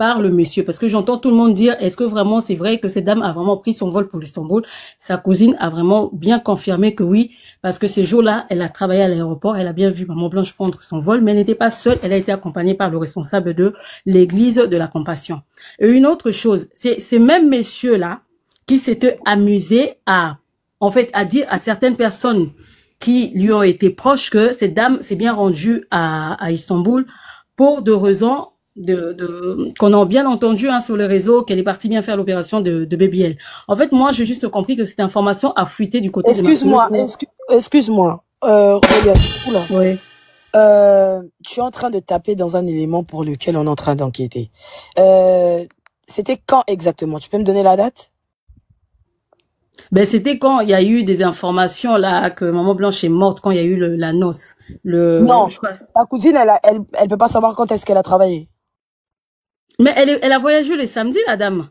S13: par le monsieur. Parce que j'entends tout le monde dire, est-ce que vraiment c'est vrai que cette dame a vraiment pris son vol pour Istanbul? Sa cousine a vraiment bien confirmé que oui, parce que ce jour-là, elle a travaillé à l'aéroport, elle a bien vu Maman Blanche prendre son vol, mais elle n'était pas seule, elle a été accompagnée par le responsable de l'église de la Compassion. Et une autre chose, c'est ces mêmes messieurs-là qui s'étaient amusés à, en fait, à dire à certaines personnes qui lui ont été proches que cette dame s'est bien rendue à Istanbul pour de raisons qu'on a bien entendu sur les réseaux, qu'elle est partie bien faire l'opération de BBL. En fait, moi, j'ai juste compris que cette information a fuité du côté
S7: excuse-moi, excuse-moi, oui. Tu es en train de taper dans un élément pour lequel on est en train d'enquêter. C'était quand exactement? Tu peux me donner la date?
S13: Ben, c'était quand il y a eu des informations là que Maman Blanche est morte, quand il y a eu la noce.
S7: Non, ta cousine, elle peut pas savoir quand est-ce qu'elle a travaillé.
S13: Mais elle a voyagé le samedi, la dame.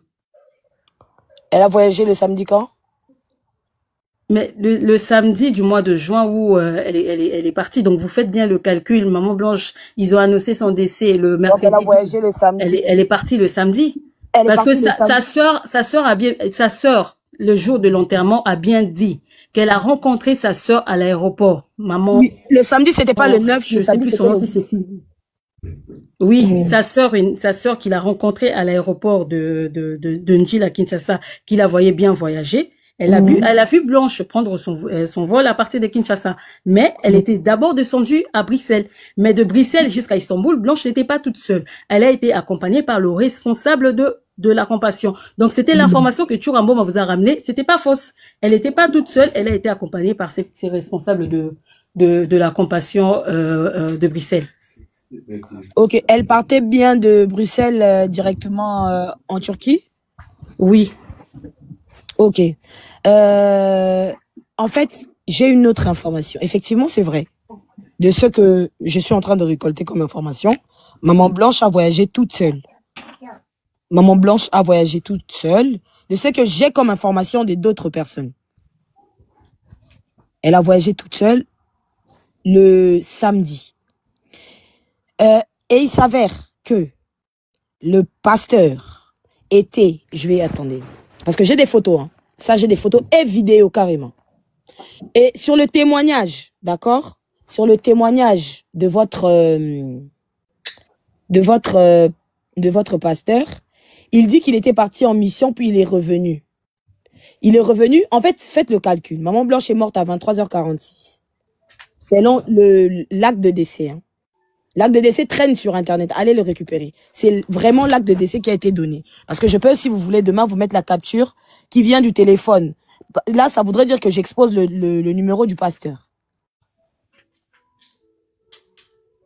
S7: Elle a voyagé le samedi quand?
S13: Mais le samedi du mois de juin où elle est partie. Donc vous faites bien le calcul. Maman Blanche, ils ont annoncé son décès le mercredi.
S7: Donc elle a voyagé le samedi.
S13: Elle est partie le samedi. Parce que sa sœur, le jour de l'enterrement, a bien dit qu'elle a rencontré sa sœur à l'aéroport. Maman.
S7: Oui, le samedi, c'était pas le 9.
S13: Je sais plus son nom, si c'est Sylvie. Oui, sa sœur qu'il a rencontrée à l'aéroport de Njil à Kinshasa, qu'il la voyait bien voyager. Elle a vu Blanche prendre son vol à partir de Kinshasa. Mais elle était d'abord descendue à Bruxelles. Mais de Bruxelles jusqu'à Istanbul, Blanche n'était pas toute seule. Elle a été accompagnée par le responsable de la Compassion. Donc c'était l'information que Tchourambo vous a ramenée. C'était pas fausse. Elle n'était pas toute seule. Elle a été accompagnée par ces responsables de la Compassion de Bruxelles.
S7: Ok, elle partait bien de Bruxelles directement en Turquie?
S13: Oui.
S7: Ok. En fait, j'ai une autre information. Effectivement, c'est vrai. De ce que je suis en train de récolter comme information, Maman Blanche a voyagé toute seule. Maman Blanche a voyagé toute seule. De ce que j'ai comme information d'autres personnes. Elle a voyagé toute seule le samedi. Et il s'avère que le pasteur était... Attendez. Parce que j'ai des photos. Hein. Ça, j'ai des photos et vidéos carrément. Et sur le témoignage, d'accord? Sur le témoignage de votre pasteur, il dit qu'il était parti en mission, puis il est revenu. Il est revenu, en fait, faites le calcul. Maman Blanche est morte à 23h46. Selon l'acte de décès. Hein. L'acte de décès traîne sur Internet. Allez le récupérer. C'est vraiment l'acte de décès qui a été donné. Parce que je peux, si vous voulez, demain, vous mettre la capture qui vient du téléphone. Là, ça voudrait dire que j'expose le numéro du pasteur.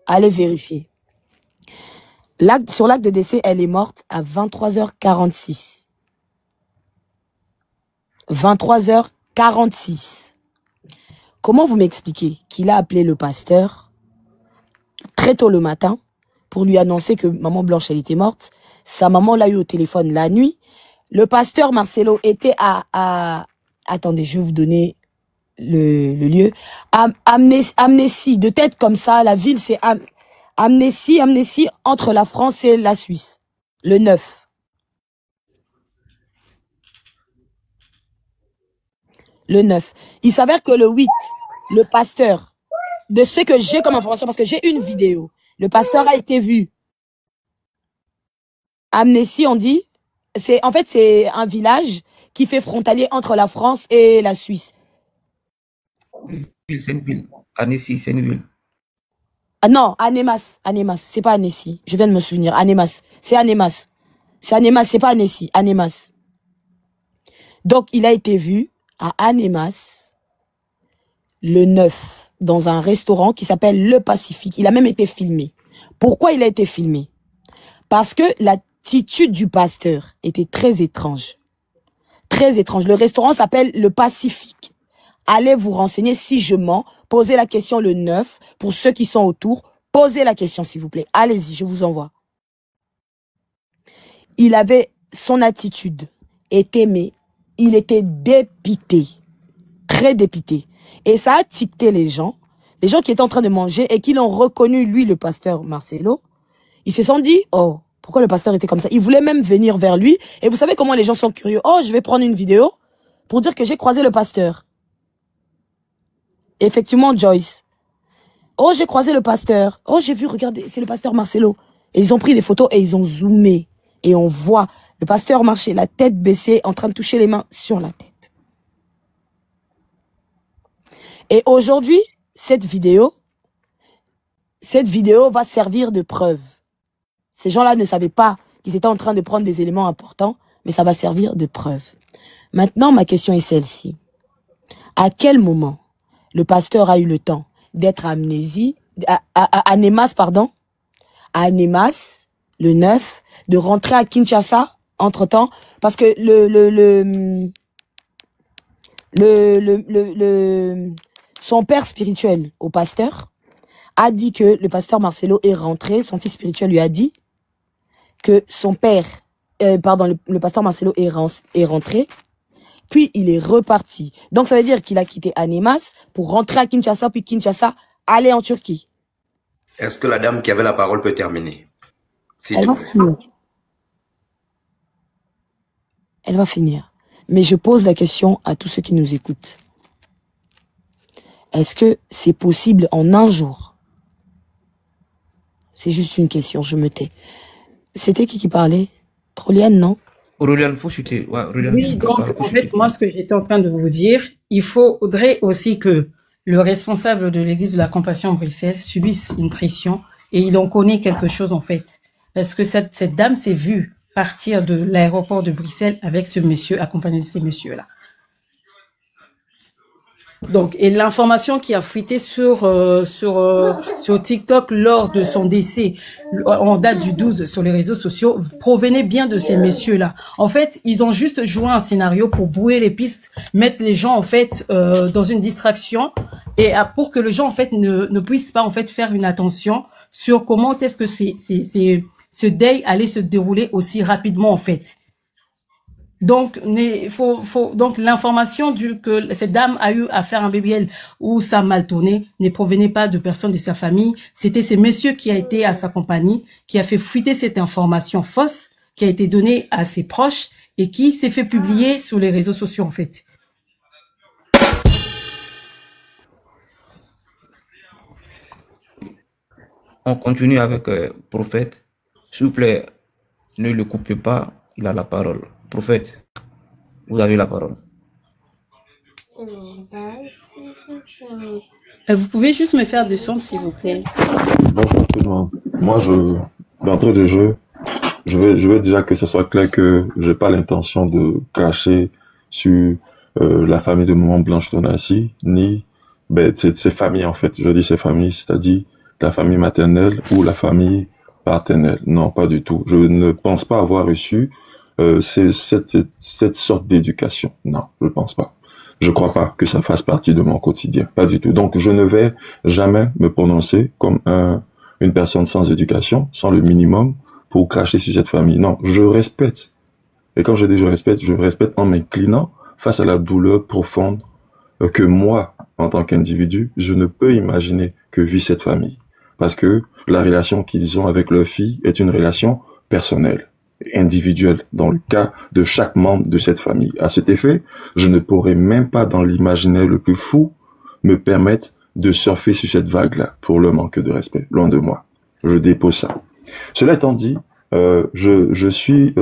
S7: Allez vérifier. Sur l'acte de décès, elle est morte à 23h46. 23h46. Comment vous m'expliquez qu'il a appelé le pasteur très tôt le matin pour lui annoncer que Maman Blanche, elle était morte? Sa maman l'a eu au téléphone la nuit. Le pasteur Marcelo était attendez, je vais vous donner le lieu. Amnesty, de tête comme ça, la ville, c'est Amnesty, entre la France et la Suisse. Le 9. Le 9. Il s'avère que le 8, le pasteur, de ce que j'ai comme information, parce que j'ai une vidéo, le pasteur a été vu. Amnesty, on dit, en fait, c'est un village qui fait frontalier entre la France et la Suisse.
S2: C'est une ville. Annecy, c'est une ville.
S7: Ah non, Annemasse, c'est pas Annecy. Je viens de me souvenir. Annemasse, c'est Annemasse. C'est Annemasse, c'est pas Annecy, Annemasse. Donc, il a été vu à Annemasse le 9 dans un restaurant qui s'appelle Le Pacifique. Il a même été filmé. Pourquoi il a été filmé? Parce que l'attitude du pasteur était très étrange. Très étrange. Le restaurant s'appelle Le Pacifique. Allez vous renseigner si je mens. Posez la question le 9. Pour ceux qui sont autour, posez la question s'il vous plaît. Allez-y, je vous envoie. Il avait son attitude. Il était dépité. Très dépité. Et ça a tiqueté les gens qui étaient en train de manger et qui l'ont reconnu, lui, le pasteur Marcelo. Ils se sont dit, oh, Pourquoi le pasteur était comme ça? Il voulait même venir vers lui. Et vous savez comment les gens sont curieux. Oh, je vais prendre une vidéo pour dire que j'ai croisé le pasteur. Et effectivement, Joyce. Oh, j'ai croisé le pasteur. Oh, j'ai vu, regardez, c'est le pasteur Marcelo. Et ils ont pris des photos et ils ont zoomé. Et on voit le pasteur marcher, la tête baissée, en train de toucher les mains sur la tête. Et aujourd'hui, cette vidéo va servir de preuve. Ces gens-là ne savaient pas qu'ils étaient en train de prendre des éléments importants, mais ça va servir de preuve. Maintenant, ma question est celle-ci. À quel moment le pasteur a eu le temps d'être à Nemas, le 9, de rentrer à Kinshasa, entre-temps, parce que son père spirituel au pasteur a dit que le pasteur Marcelo est rentré, son fils spirituel lui a dit que son père, le pasteur Marcelo est rentré, puis il est reparti. Donc ça veut dire qu'il a quitté Anemas pour rentrer à Kinshasa, puis Kinshasa, aller en Turquie.
S10: Est-ce que la dame qui avait la parole peut terminer?
S7: Elle va finir. Elle va finir. Mais je pose la question à tous ceux qui nous écoutent. Est-ce que c'est possible en un jour? C'est juste une question, je me tais. C'était qui parlait? Roliane, non?
S2: Roliane, faut chuter. Ouais, Roliane,
S13: oui, donc en fait, moi, ce que j'étais en train de vous dire, il faudrait aussi que le responsable de l'église de la Compassion Bruxelles subisse une pression et il en connaît quelque chose en fait. Parce que cette dame s'est vue partir de l'aéroport de Bruxelles avec ce monsieur, accompagné de ces messieurs-là. Donc, et l'information qui a fuité sur TikTok lors de son décès, en date du 12 sur les réseaux sociaux, provenait bien de ces messieurs-là. En fait, ils ont juste joué un scénario pour brouiller les pistes, mettre les gens en fait dans une distraction et pour que les gens en fait ne puissent pas en fait faire une attention sur comment est-ce que ce deuil allait se dérouler aussi rapidement en fait. Donc, donc l'information que cette dame a eu à faire un BBL où ça a mal tourné ne provenait pas de personnes de sa famille. C'était ce monsieur qui a été à sa compagnie, qui a fait fuiter cette information fausse, qui a été donnée à ses proches et qui s'est fait publier sur les réseaux sociaux en fait.
S2: On continue avec Prophète. S'il vous plaît, ne le coupez pas, il a la parole. Prophète, vous avez la parole.
S13: Vous pouvez juste me faire descendre, s'il vous plaît.
S6: Bonjour tout le monde. Moi, d'entrée de jeu, je veux déjà que ce soit clair que j'ai pas l'intention de cracher sur la famille de Maman Blanche Tonassi, ni ses familles en fait. Je dis ses familles, c'est-à-dire la famille maternelle ou la famille paternelle. Non, pas du tout. Je ne pense pas avoir reçu cette sorte d'éducation. Non, je ne pense pas. Je ne crois pas que ça fasse partie de mon quotidien. Pas du tout. Donc, je ne vais jamais me prononcer comme une personne sans éducation, sans le minimum, pour cracher sur cette famille. Non, je respecte. Et quand je dis je respecte en m'inclinant face à la douleur profonde que moi, en tant qu'individu, je ne peux imaginer que vit cette famille. Parce que la relation qu'ils ont avec leur fille est une relation personnelle, individuelle, dans le cas de chaque membre de cette famille. À cet effet, je ne pourrais même pas, dans l'imaginaire le plus fou, me permettre de surfer sur cette vague-là pour le manque de respect. Loin de moi. Je dépose ça. Cela étant dit, je suis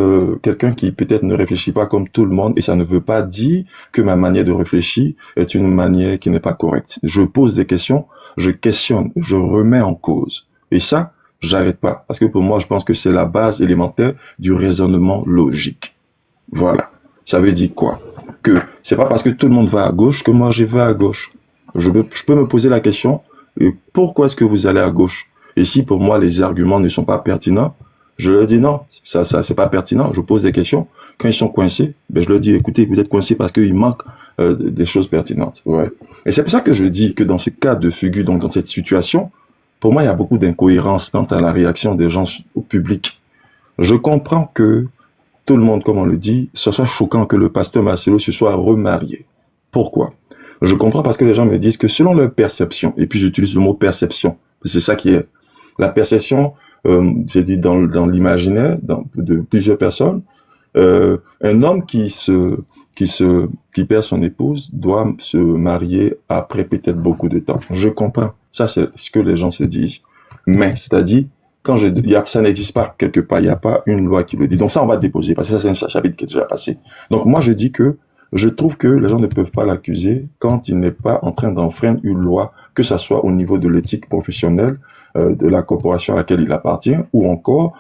S6: quelqu'un qui peut-être ne réfléchit pas comme tout le monde et ça ne veut pas dire que ma manière de réfléchir est une manière qui n'est pas correcte. Je pose des questions, je questionne, je remets en cause. Et ça, j'arrête pas. Parce que pour moi, je pense que c'est la base élémentaire du raisonnement logique. Voilà. Ça veut dire quoi? Que c'est pas parce que tout le monde va à gauche que moi je vais à gauche. Je peux me poser la question, pourquoi est-ce que vous allez à gauche? Et si pour moi les arguments ne sont pas pertinents, je leur dis non, ça c'est pas pertinent. Je pose des questions. Quand ils sont coincés, je leur dis écoutez, vous êtes coincés parce qu'il manque des choses pertinentes. Ouais. Et c'est pour ça que je dis que dans ce cas de figure, donc dans cette situation, pour moi il y a beaucoup d'incohérences quant à la réaction des gens au public. Je comprends que tout le monde, comme on le dit, ce soit choquant que le pasteur Marcelo se soit remarié. Pourquoi? Je comprends parce que les gens me disent que selon leur perception, et puis j'utilise le mot perception, c'est ça qui est, la perception j'ai dit dans l'imaginaire de plusieurs personnes, un homme qui perd son épouse doit se marier après peut-être beaucoup de temps. Je comprends. Ça, c'est ce que les gens se disent. Mais, c'est-à-dire, ça n'existe pas quelque part, il n'y a pas une loi qui le dit. Donc ça, on va déposer, parce que ça, c'est un chapitre qui est déjà passé. Donc moi, je trouve que les gens ne peuvent pas l'accuser quand il n'est pas en train d'enfreindre une loi, que ça soit au niveau de l'éthique professionnelle, de la corporation à laquelle il appartient, ou encore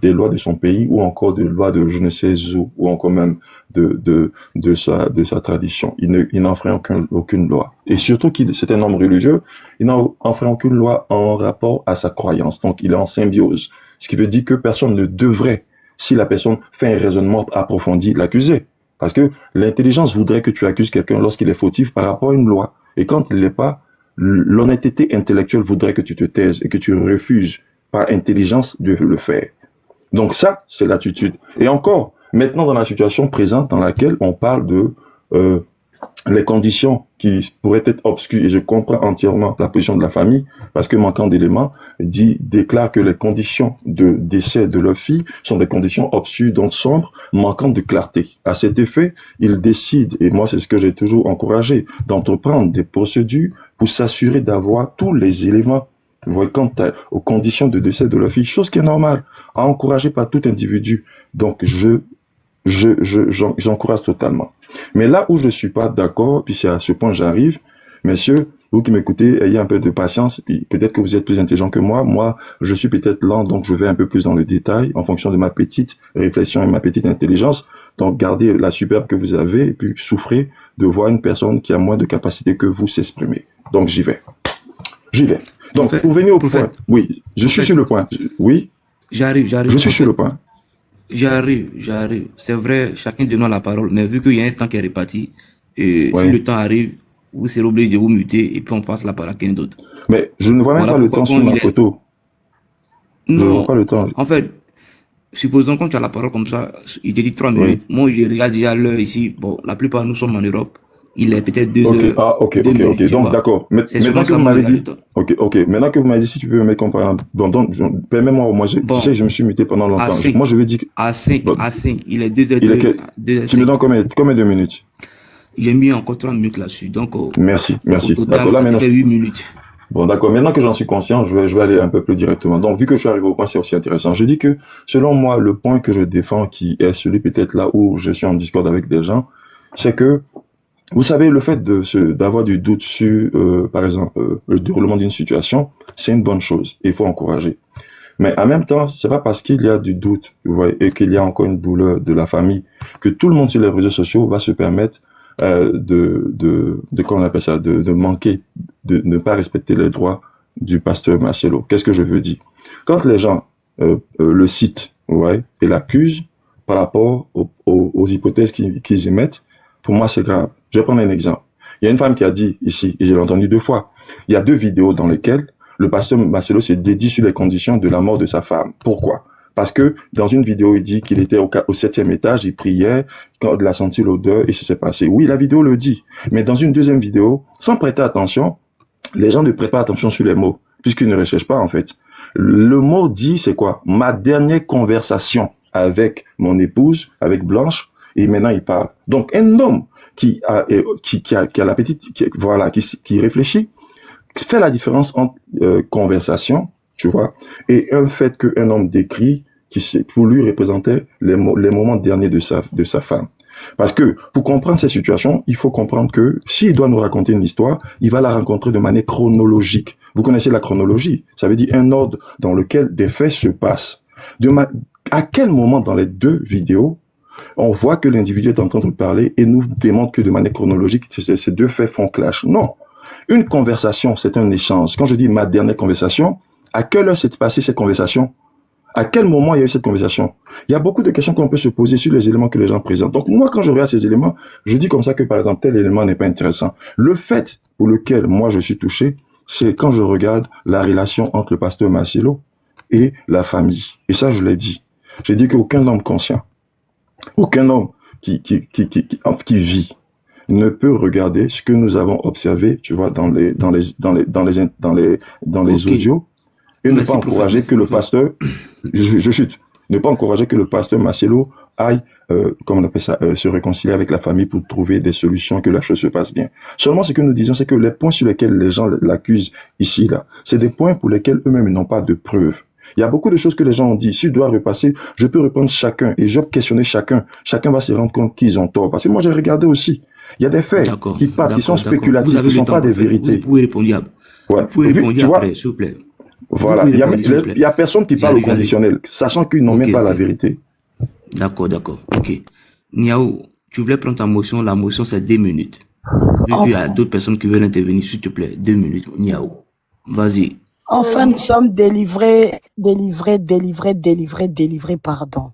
S6: des lois de son pays, ou encore des lois de je ne sais où, ou encore même de sa tradition. Il n'enfreint aucune loi. Et surtout c'est un homme religieux, il n'enfreint aucune loi en rapport à sa croyance. Donc il est en symbiose. Ce qui veut dire que personne ne devrait, si la personne fait un raisonnement approfondi, l'accuser. Parce que l'intelligence voudrait que tu accuses quelqu'un lorsqu'il est fautif par rapport à une loi. Et quand il l'est pas, l'honnêteté intellectuelle voudrait que tu te taises et que tu refuses par intelligence de le faire. Donc ça, c'est l'attitude. Et encore, maintenant dans la situation présente dans laquelle on parle de les conditions qui pourraient être obscures, et je comprends entièrement la position de la famille, parce que manquant d'éléments, déclare que les conditions de décès de leur fille sont des conditions obscures, donc sombres, manquant de clarté. À cet effet, il décide, et moi c'est ce que j'ai toujours encouragé, d'entreprendre des procédures pour s'assurer d'avoir tous les éléments quant aux conditions de décès de leur fille, chose qui est normale, encouragée par tout individu. Donc j'encourage totalement. Mais là où je suis pas d'accord, puis c'est à ce point que j'arrive, messieurs, vous qui m'écoutez, ayez un peu de patience, puis peut-être que vous êtes plus intelligent que moi. Moi, je suis peut-être lent, donc je vais un peu plus dans le détail, en fonction de ma petite réflexion et ma petite intelligence. Donc gardez la superbe que vous avez, et puis souffrez de voir une personne qui a moins de capacité que vous s'exprimer. Donc j'y vais. Donc pour venir au point, oui, je suis sur le point. Oui,
S2: j'arrive.
S6: Je suis sur le point.
S2: J'arrive. C'est vrai, chacun donne la parole, mais vu qu'il y a un temps qui est réparti, et si le temps arrive, vous serez obligé de vous muter et puis on passe la parole à quelqu'un d'autre.
S6: Mais je ne vois même pas le temps sur ma photo.
S2: Non,
S6: je ne vois pas le temps.
S2: En fait, supposons quand tu as la parole comme ça, il te dit 3 minutes. Moi, je regarde déjà l'heure ici. Bon, la plupart nous sommes en Europe. Il est peut-être 2 heures.
S6: Ah, ok. Donc, d'accord. Maintenant que vous m'avez dit, maintenant que vous m'avez dit, si tu peux me mettre comparable. Bon, donc, permets-moi, moi, tu sais, je me suis muté pendant longtemps. Moi, je veux dire
S2: à 5, il est 2 heures.
S6: Tu me donnes combien de minutes?
S2: J'ai mis encore 30 minutes là-dessus. Donc,
S6: merci.
S2: D'accord, là, maintenant. 8 minutes.
S6: Bon, d'accord. Maintenant que j'en suis conscient, je vais aller un peu plus directement. Donc, vu que je suis arrivé au point, c'est aussi intéressant. Je dis que, selon moi, le point que je défends, qui est celui peut-être là où je suis en discorde avec des gens, c'est que, vous savez, le fait d'avoir du doute sur, par exemple, le déroulement d'une situation, c'est une bonne chose. Il faut encourager. Mais en même temps, c'est pas parce qu'il y a du doute, vous voyez, et qu'il y a encore une douleur de la famille, que tout le monde sur les réseaux sociaux va se permettre comment on appelle ça, de manquer, de ne pas respecter les droits du pasteur Marcelo. Qu'est-ce que je veux dire? Quand les gens le citent, vous voyez, et l'accusent par rapport aux hypothèses qu'ils émettent, pour moi, c'est grave. Je vais prendre un exemple. Il y a une femme qui a dit ici, et je l'ai entendu 2 fois, il y a 2 vidéos dans lesquelles le pasteur Marcelo s'est dédié sur les conditions de la mort de sa femme. Pourquoi? Parce que dans une vidéo, il dit qu'il était au 7e étage, il priait, quand il a senti l'odeur et ça s'est passé. Oui, la vidéo le dit. Mais dans une deuxième vidéo, sans prêter attention, les gens ne prêtent pas attention sur les mots, puisqu'ils ne recherchent pas en fait. Le mot dit, c'est quoi? Ma dernière conversation avec mon épouse, avec Blanche, et maintenant il parle. Donc un homme qui a l'appétit, qui réfléchit, fait la différence entre conversation, tu vois, et un fait qu'un homme décrit qui pour lui représentait les moments derniers de sa femme. Parce que pour comprendre ces situations, il faut comprendre que s'il doit nous raconter une histoire, il va la rencontrer de manière chronologique. Vous connaissez la chronologie? Ça veut dire un ordre dans lequel des faits se passent. À quel moment dans les 2 vidéos on voit que l'individu est en train de parler et nous démontre que de manière chronologique, ces 2 faits font clash? Non. Une conversation, c'est un échange. Quand je dis ma dernière conversation, à quelle heure s'est passée cette conversation? À quel moment il y a eu cette conversation? Il y a beaucoup de questions qu'on peut se poser sur les éléments que les gens présentent. Donc moi, quand je regarde ces éléments, je dis comme ça que par exemple, tel élément n'est pas intéressant. Le fait pour lequel moi je suis touché, c'est quand je regarde la relation entre le pasteur Marcelo et la famille. Et ça, je l'ai dit. J'ai dit qu'aucun homme conscient, aucun homme qui vit ne peut regarder ce que nous avons observé, tu vois, dans les audios et ne pas encourager que le pasteur, je chute, ne pas encourager que le pasteur Marcelo aille, comment on appelle ça, se réconcilier avec la famille pour trouver des solutions, que la chose se passe bien. Seulement, ce que nous disons, c'est que les points sur lesquels les gens l'accusent ici, là, c'est des points pour lesquels eux-mêmes n'ont pas de preuves. Il y a beaucoup de choses que les gens ont dit. Si je dois repasser, je peux reprendre chacun et je peux questionner chacun. Chacun va se rendre compte qu'ils ont tort. Parce que moi, j'ai regardé aussi. Il y a des faits qui partent, qui sont spéculatifs, qui ne sont pas des vérités.
S2: Vous pouvez répondre,
S6: vous
S2: pouvez répondre après, s'il vous plaît.
S6: Voilà. Il y a personne qui parle au conditionnel, sachant qu'ils n'ont même pas la vérité.
S2: D'accord. Ok. Niao, tu voulais prendre ta motion. La motion, c'est 2 minutes. Et puis, il y a d'autres personnes qui veulent intervenir, s'il te plaît. 2 minutes. Niao. Vas-y.
S7: Enfin, nous sommes délivrés, pardon.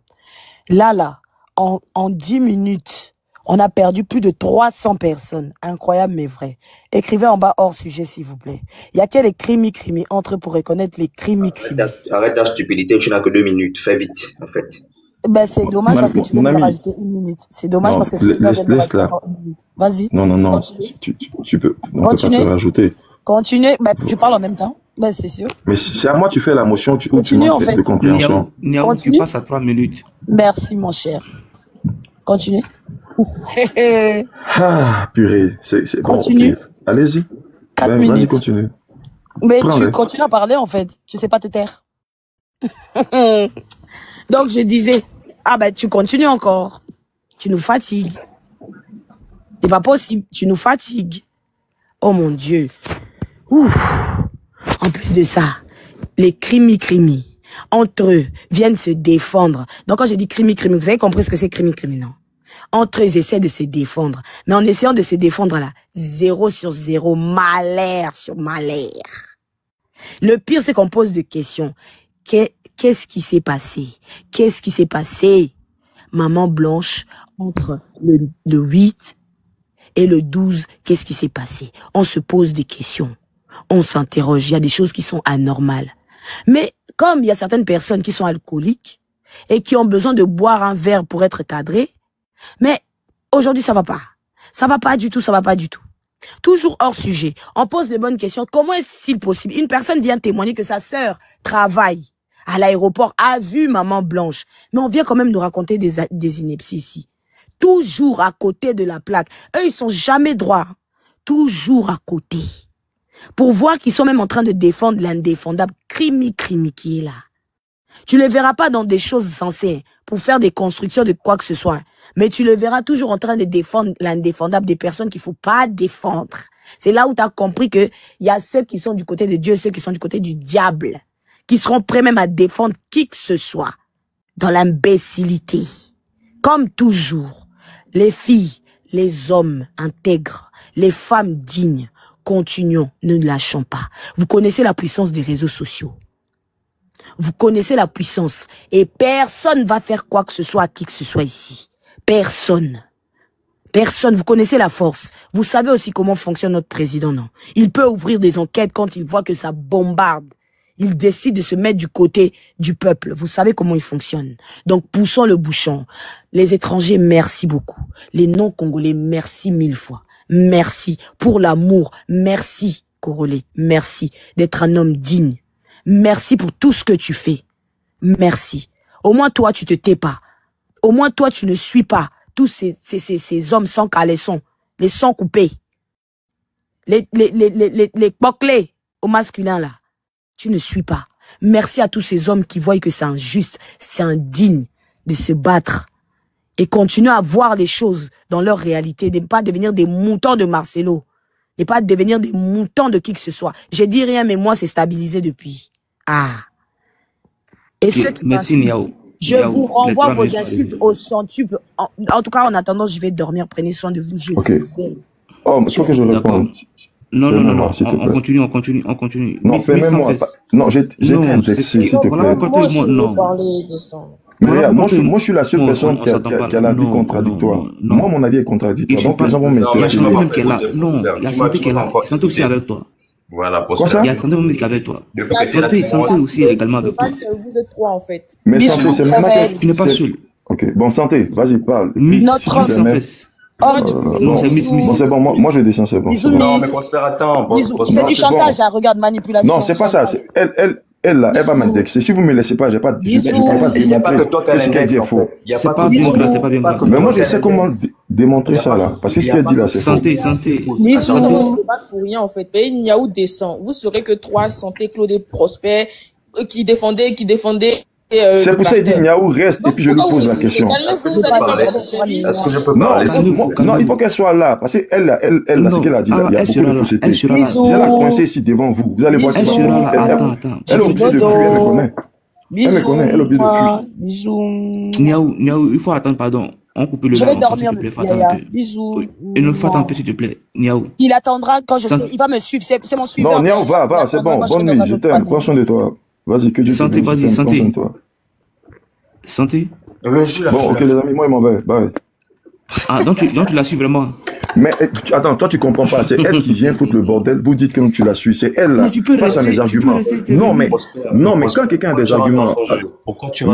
S7: Là, en 10 minutes, on a perdu plus de 300 personnes. Incroyable, mais vrai. Écrivez en bas hors sujet, s'il vous plaît. Il y a quel crimi entre eux pour reconnaître les crimi.
S10: Arrête ta stupidité, tu n'as que 2 minutes. Fais vite, en fait.
S7: Ben, c'est dommage parce que tu veux me rajouter 1 minute. C'est dommage parce que tu veux me rajouter 1 minute. Vas-y.
S6: Non. Tu peux. On peut pas te rajouter.
S7: Continuez. Ben, tu parles en même temps. Ben, c'est sûr.
S6: Mais c'est à moi tu fais la motion, tu manques de compréhension.
S2: Niao, tu passes à 3 minutes.
S7: Merci, mon cher. Continuez.
S6: Ah, purée. C'est bon.
S7: Continue.
S6: Okay. Allez-y. Vas-y, continue.
S7: Mais tu continues à parler, en fait. Tu sais pas te taire. Donc, je disais, tu continues encore. Tu nous fatigues. C'est pas possible. Tu nous fatigues. Oh, mon Dieu. Ouf. En plus de ça, les crimi, entre eux, viennent se défendre. Donc, quand j'ai dit crimi, vous avez compris ce que c'est crimi, non? Entre eux, ils essaient de se défendre. Mais en essayant de se défendre, là, 0 sur 0, malheur sur malheur. Le pire, c'est qu'on pose des questions. Qu'est-ce qui s'est passé? Qu'est-ce qui s'est passé? Maman Blanche, entre le 8 et le 12, qu'est-ce qui s'est passé? On se pose des questions. On s'interroge, il y a des choses qui sont anormales. Mais comme il y a certaines personnes qui sont alcooliques et qui ont besoin de boire un verre pour être cadrées, mais aujourd'hui ça va pas. Ça va pas du tout, ça va pas du tout. Toujours hors sujet. On pose les bonnes questions. Comment est-il possible? Une personne vient témoigner que sa sœur travaille à l'aéroport, a vu Maman Blanche. Mais on vient quand même nous raconter des inepties ici. Toujours à côté de la plaque. Eux, ils sont jamais droits. Toujours à côté. Pour voir qu'ils sont même en train de défendre l'indéfendable crimi qui est là. Tu ne le verras pas dans des choses sensées pour faire des constructions de quoi que ce soit. Mais tu le verras toujours en train de défendre l'indéfendable des personnes qu'il ne faut pas défendre. C'est là où tu as compris qu'il y a ceux qui sont du côté de Dieu et ceux qui sont du côté du diable. Qui seront prêts même à défendre qui que ce soit. Dans l'imbécilité. Comme toujours, les filles, les hommes intègres, les femmes dignes, continuons, ne lâchons pas. Vous connaissez la puissance des réseaux sociaux. Vous connaissez la puissance. Et personne va faire quoi que ce soit à qui que ce soit ici. Personne. Personne. Vous connaissez la force. Vous savez aussi comment fonctionne notre président, non? Il peut ouvrir des enquêtes quand il voit que ça bombarde. Il décide de se mettre du côté du peuple. Vous savez comment il fonctionne. Donc, poussons le bouchon. Les étrangers, merci beaucoup. Les non-congolais, merci 1000 fois. Merci pour l'amour. Merci, Korolé. Merci d'être un homme digne. Merci pour tout ce que tu fais. Merci. Au moins, toi, tu te tais pas. Au moins, toi, tu ne suis pas tous ces hommes sans caleçon, les sons coupés, les boclés au masculin, là. Tu ne suis pas. Merci à tous ces hommes qui voient que c'est injuste, c'est indigne de se battre. Et continuer à voir les choses dans leur réalité, de ne pas devenir des moutons de Marcelo, de ne pas devenir des moutons de qui que ce soit. Je dis rien, mais moi, c'est stabilisé depuis. Ah. Et ceux qui
S2: merci, Niao.
S7: Je vous renvoie vos insultes au centuple. En tout cas, en attendant, je vais dormir. Prenez soin de vous. Je vous aime.
S6: Oh, il faut que je réponde.
S2: Non, on continue.
S6: Non, fais-moi. Non, j'ai un texte, s'il te plaît. Mais moi, je suis la seule personne qui a l'avis contradictoire. Moi, mon avis est contradictoire. Donc, les gens vont m'écouter.
S2: Il y a Santé qui est là. Non, il y a Santé qui est là. Santé aussi avec toi.
S10: Voilà, pour
S2: ça. Il y a Santé qui est avec toi. Santé aussi également avec toi.
S3: Vous êtes trois, en fait.
S6: Mais Santé, c'est maintenant
S2: tu n'es pas seul.
S6: Ok, bon, Santé, vas-y, parle.
S2: Non, c'est Miss.
S6: Bon, c'est bon, moi je descends, c'est bon.
S10: Non, mais Prosper, attends.
S7: C'est du chantage, regarde, manipulation.
S6: Non, c'est pas ça. Elle, Elle, là, elle va m'indexer. Si vous ne me laissez pas, je ne peux pas démontrer.
S10: Il n'y a pas que toi qui as l'index, en fait.
S2: C'est pas bien grave, c'est pas bien grave.
S6: Mais moi, je sais comment démontrer ça, là. Parce que ce qu'elle dit, là, c'est faux.
S2: Santé.
S3: Bisous. Pas pour rien, en fait. Mais Niaou descend. Vous serez que 3 santé, Claude et Prosper, qui défendaient
S6: c'est pour ça qu'il dit Niaou reste et puis je lui pose la question.
S10: Est-ce que je peux parler?
S6: Non, il faut qu'elle soit là. Parce qu'elle, là, ce qu'elle a dit, là, il y a beaucoup de sociétés. Si elle a coincé ici devant vous, vous allez voir.
S2: Elle sera là. Attends.
S6: Elle est obligée de fuir, elle me connaît. Elle me connaît, elle est obligée de fuir.
S3: Bisous.
S2: Niaou, il faut attendre, pardon. On coupe le
S3: Je vais dormir,
S2: s'il te plaît, faut attendre un peu.
S3: Bisous.
S2: Et ne faut attendre un peu, s'il te plaît, Niaou.
S7: Il attendra quand il va me suivre. C'est mon suiveur.
S6: Non, Niaou, va, c'est bon. Bonne nuit, je t'aime. Prends soin de toi. Vas-y, que Dieu te bénisse.
S2: Vas-y, santé. Santé.
S6: Oui, je suis là. Bon, ok, les amis, moi, il m'en va. Bye.
S2: Ah, donc tu la suis vraiment.
S6: Mais attends, toi tu comprends pas, c'est elle qui vient foutre le bordel, vous dites que tu la suis, c'est elle là, face à mes arguments. Non mais quand quelqu'un a des arguments,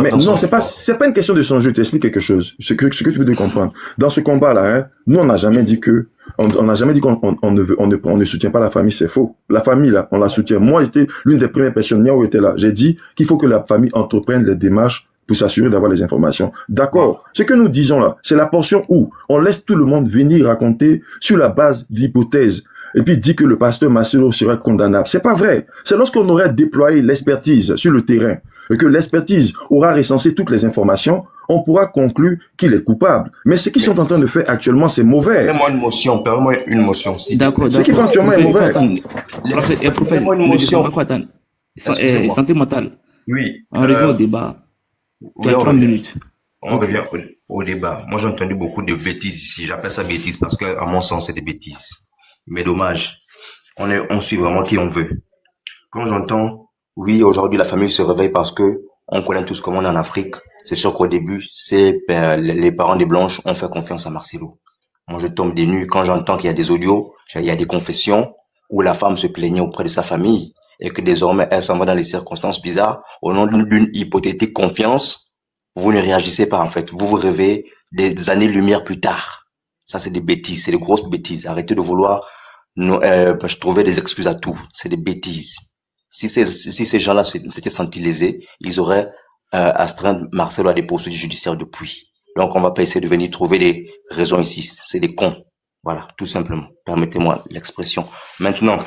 S6: mais non, c'est pas une question de son jeu, je t'explique quelque chose, ce que tu veux comprendre. Dans ce combat là, hein, nous on n'a jamais dit que on n'a jamais dit qu'on ne soutient pas la famille, c'est faux. La famille là, on la soutient. Moi j'étais l'une des premières personnes, Niaou était là. J'ai dit qu'il faut que la famille entreprenne les démarches pour s'assurer d'avoir les informations. D'accord. Ce que nous disons là, c'est la portion où on laisse tout le monde venir raconter sur la base d'hypothèses et puis dit que le pasteur Marcelo serait condamnable. C'est pas vrai. C'est lorsqu'on aurait déployé l'expertise sur le terrain et que l'expertise aura recensé toutes les informations, on pourra conclure qu'il est coupable. Mais ce qu'ils sont en train de faire actuellement, c'est mauvais.
S10: Permets-moi une motion.
S6: Ce qu'ils font actuellement est mauvais.
S2: Permets-moi une motion. Santé mentale.
S10: Oui.
S2: On revient au débat. Tu as 3 minutes.
S10: On revient au débat. Moi, j'ai entendu beaucoup de bêtises ici. J'appelle ça bêtises parce que, à mon sens, c'est des bêtises. Mais dommage. On suit vraiment qui on veut. Quand j'entends, oui, aujourd'hui, la famille se réveille parce que on connaît tous comment on est en Afrique. C'est sûr qu'au début, les parents des Blanches ont fait confiance à Marcelo. Moi, je tombe des nues quand j'entends qu'il y a des audios, il y a des confessions où la femme se plaignait auprès de sa famille. Et que désormais, elle s'en va dans les circonstances bizarres, au nom d'une hypothétique confiance, vous ne réagissez pas, en fait. Vous vous réveillez des années-lumière plus tard. Ça, c'est des bêtises, c'est des grosses bêtises. Arrêtez de vouloir trouver des excuses à tout. C'est des bêtises. Si ces gens-là s'étaient sentis lésés, ils auraient astreint Marcelo à des poursuites judiciaires depuis. Donc, on va pas essayer de venir trouver des raisons ici. C'est des cons. Voilà, tout simplement. Permettez-moi l'expression. Maintenant,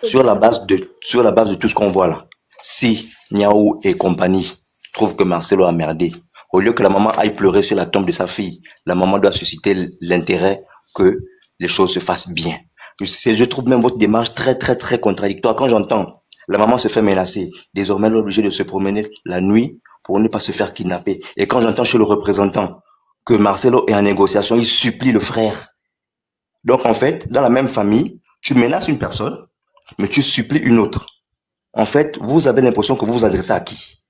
S10: sur la base de tout ce qu'on voit là, si Niaou et compagnie trouvent que Marcelo a merdé, au lieu que la maman aille pleurer sur la tombe de sa fille, la maman doit susciter l'intérêt que les choses se fassent bien. Je trouve même votre démarche très, très, très contradictoire. Quand j'entends la maman se fait menacer, désormais elle est obligée de se promener la nuit pour ne pas se faire kidnapper. Et quand j'entends chez le représentant que Marcelo est en négociation, il supplie le frère. Donc, en fait, dans la même famille, tu menaces une personne, mais tu supplies une autre. En fait, vous avez l'impression que vous vous adressez à qui?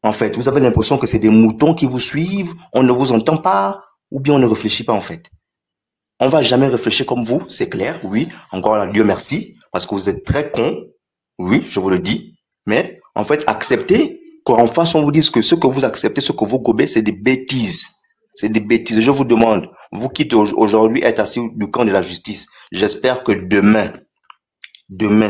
S10: En fait, vous avez l'impression que c'est des moutons qui vous suivent, on ne vous entend pas, ou bien on ne réfléchit pas, en fait. On va jamais réfléchir comme vous, c'est clair, oui. Encore là, Dieu merci, parce que vous êtes très cons, oui, je vous le dis. Mais, en fait, acceptez qu'en face, on vous dise que ce que vous acceptez, ce que vous gobez, c'est des bêtises. C'est des bêtises. Je vous demande, vous qui aujourd'hui êtes assis du camp de la justice, j'espère que demain,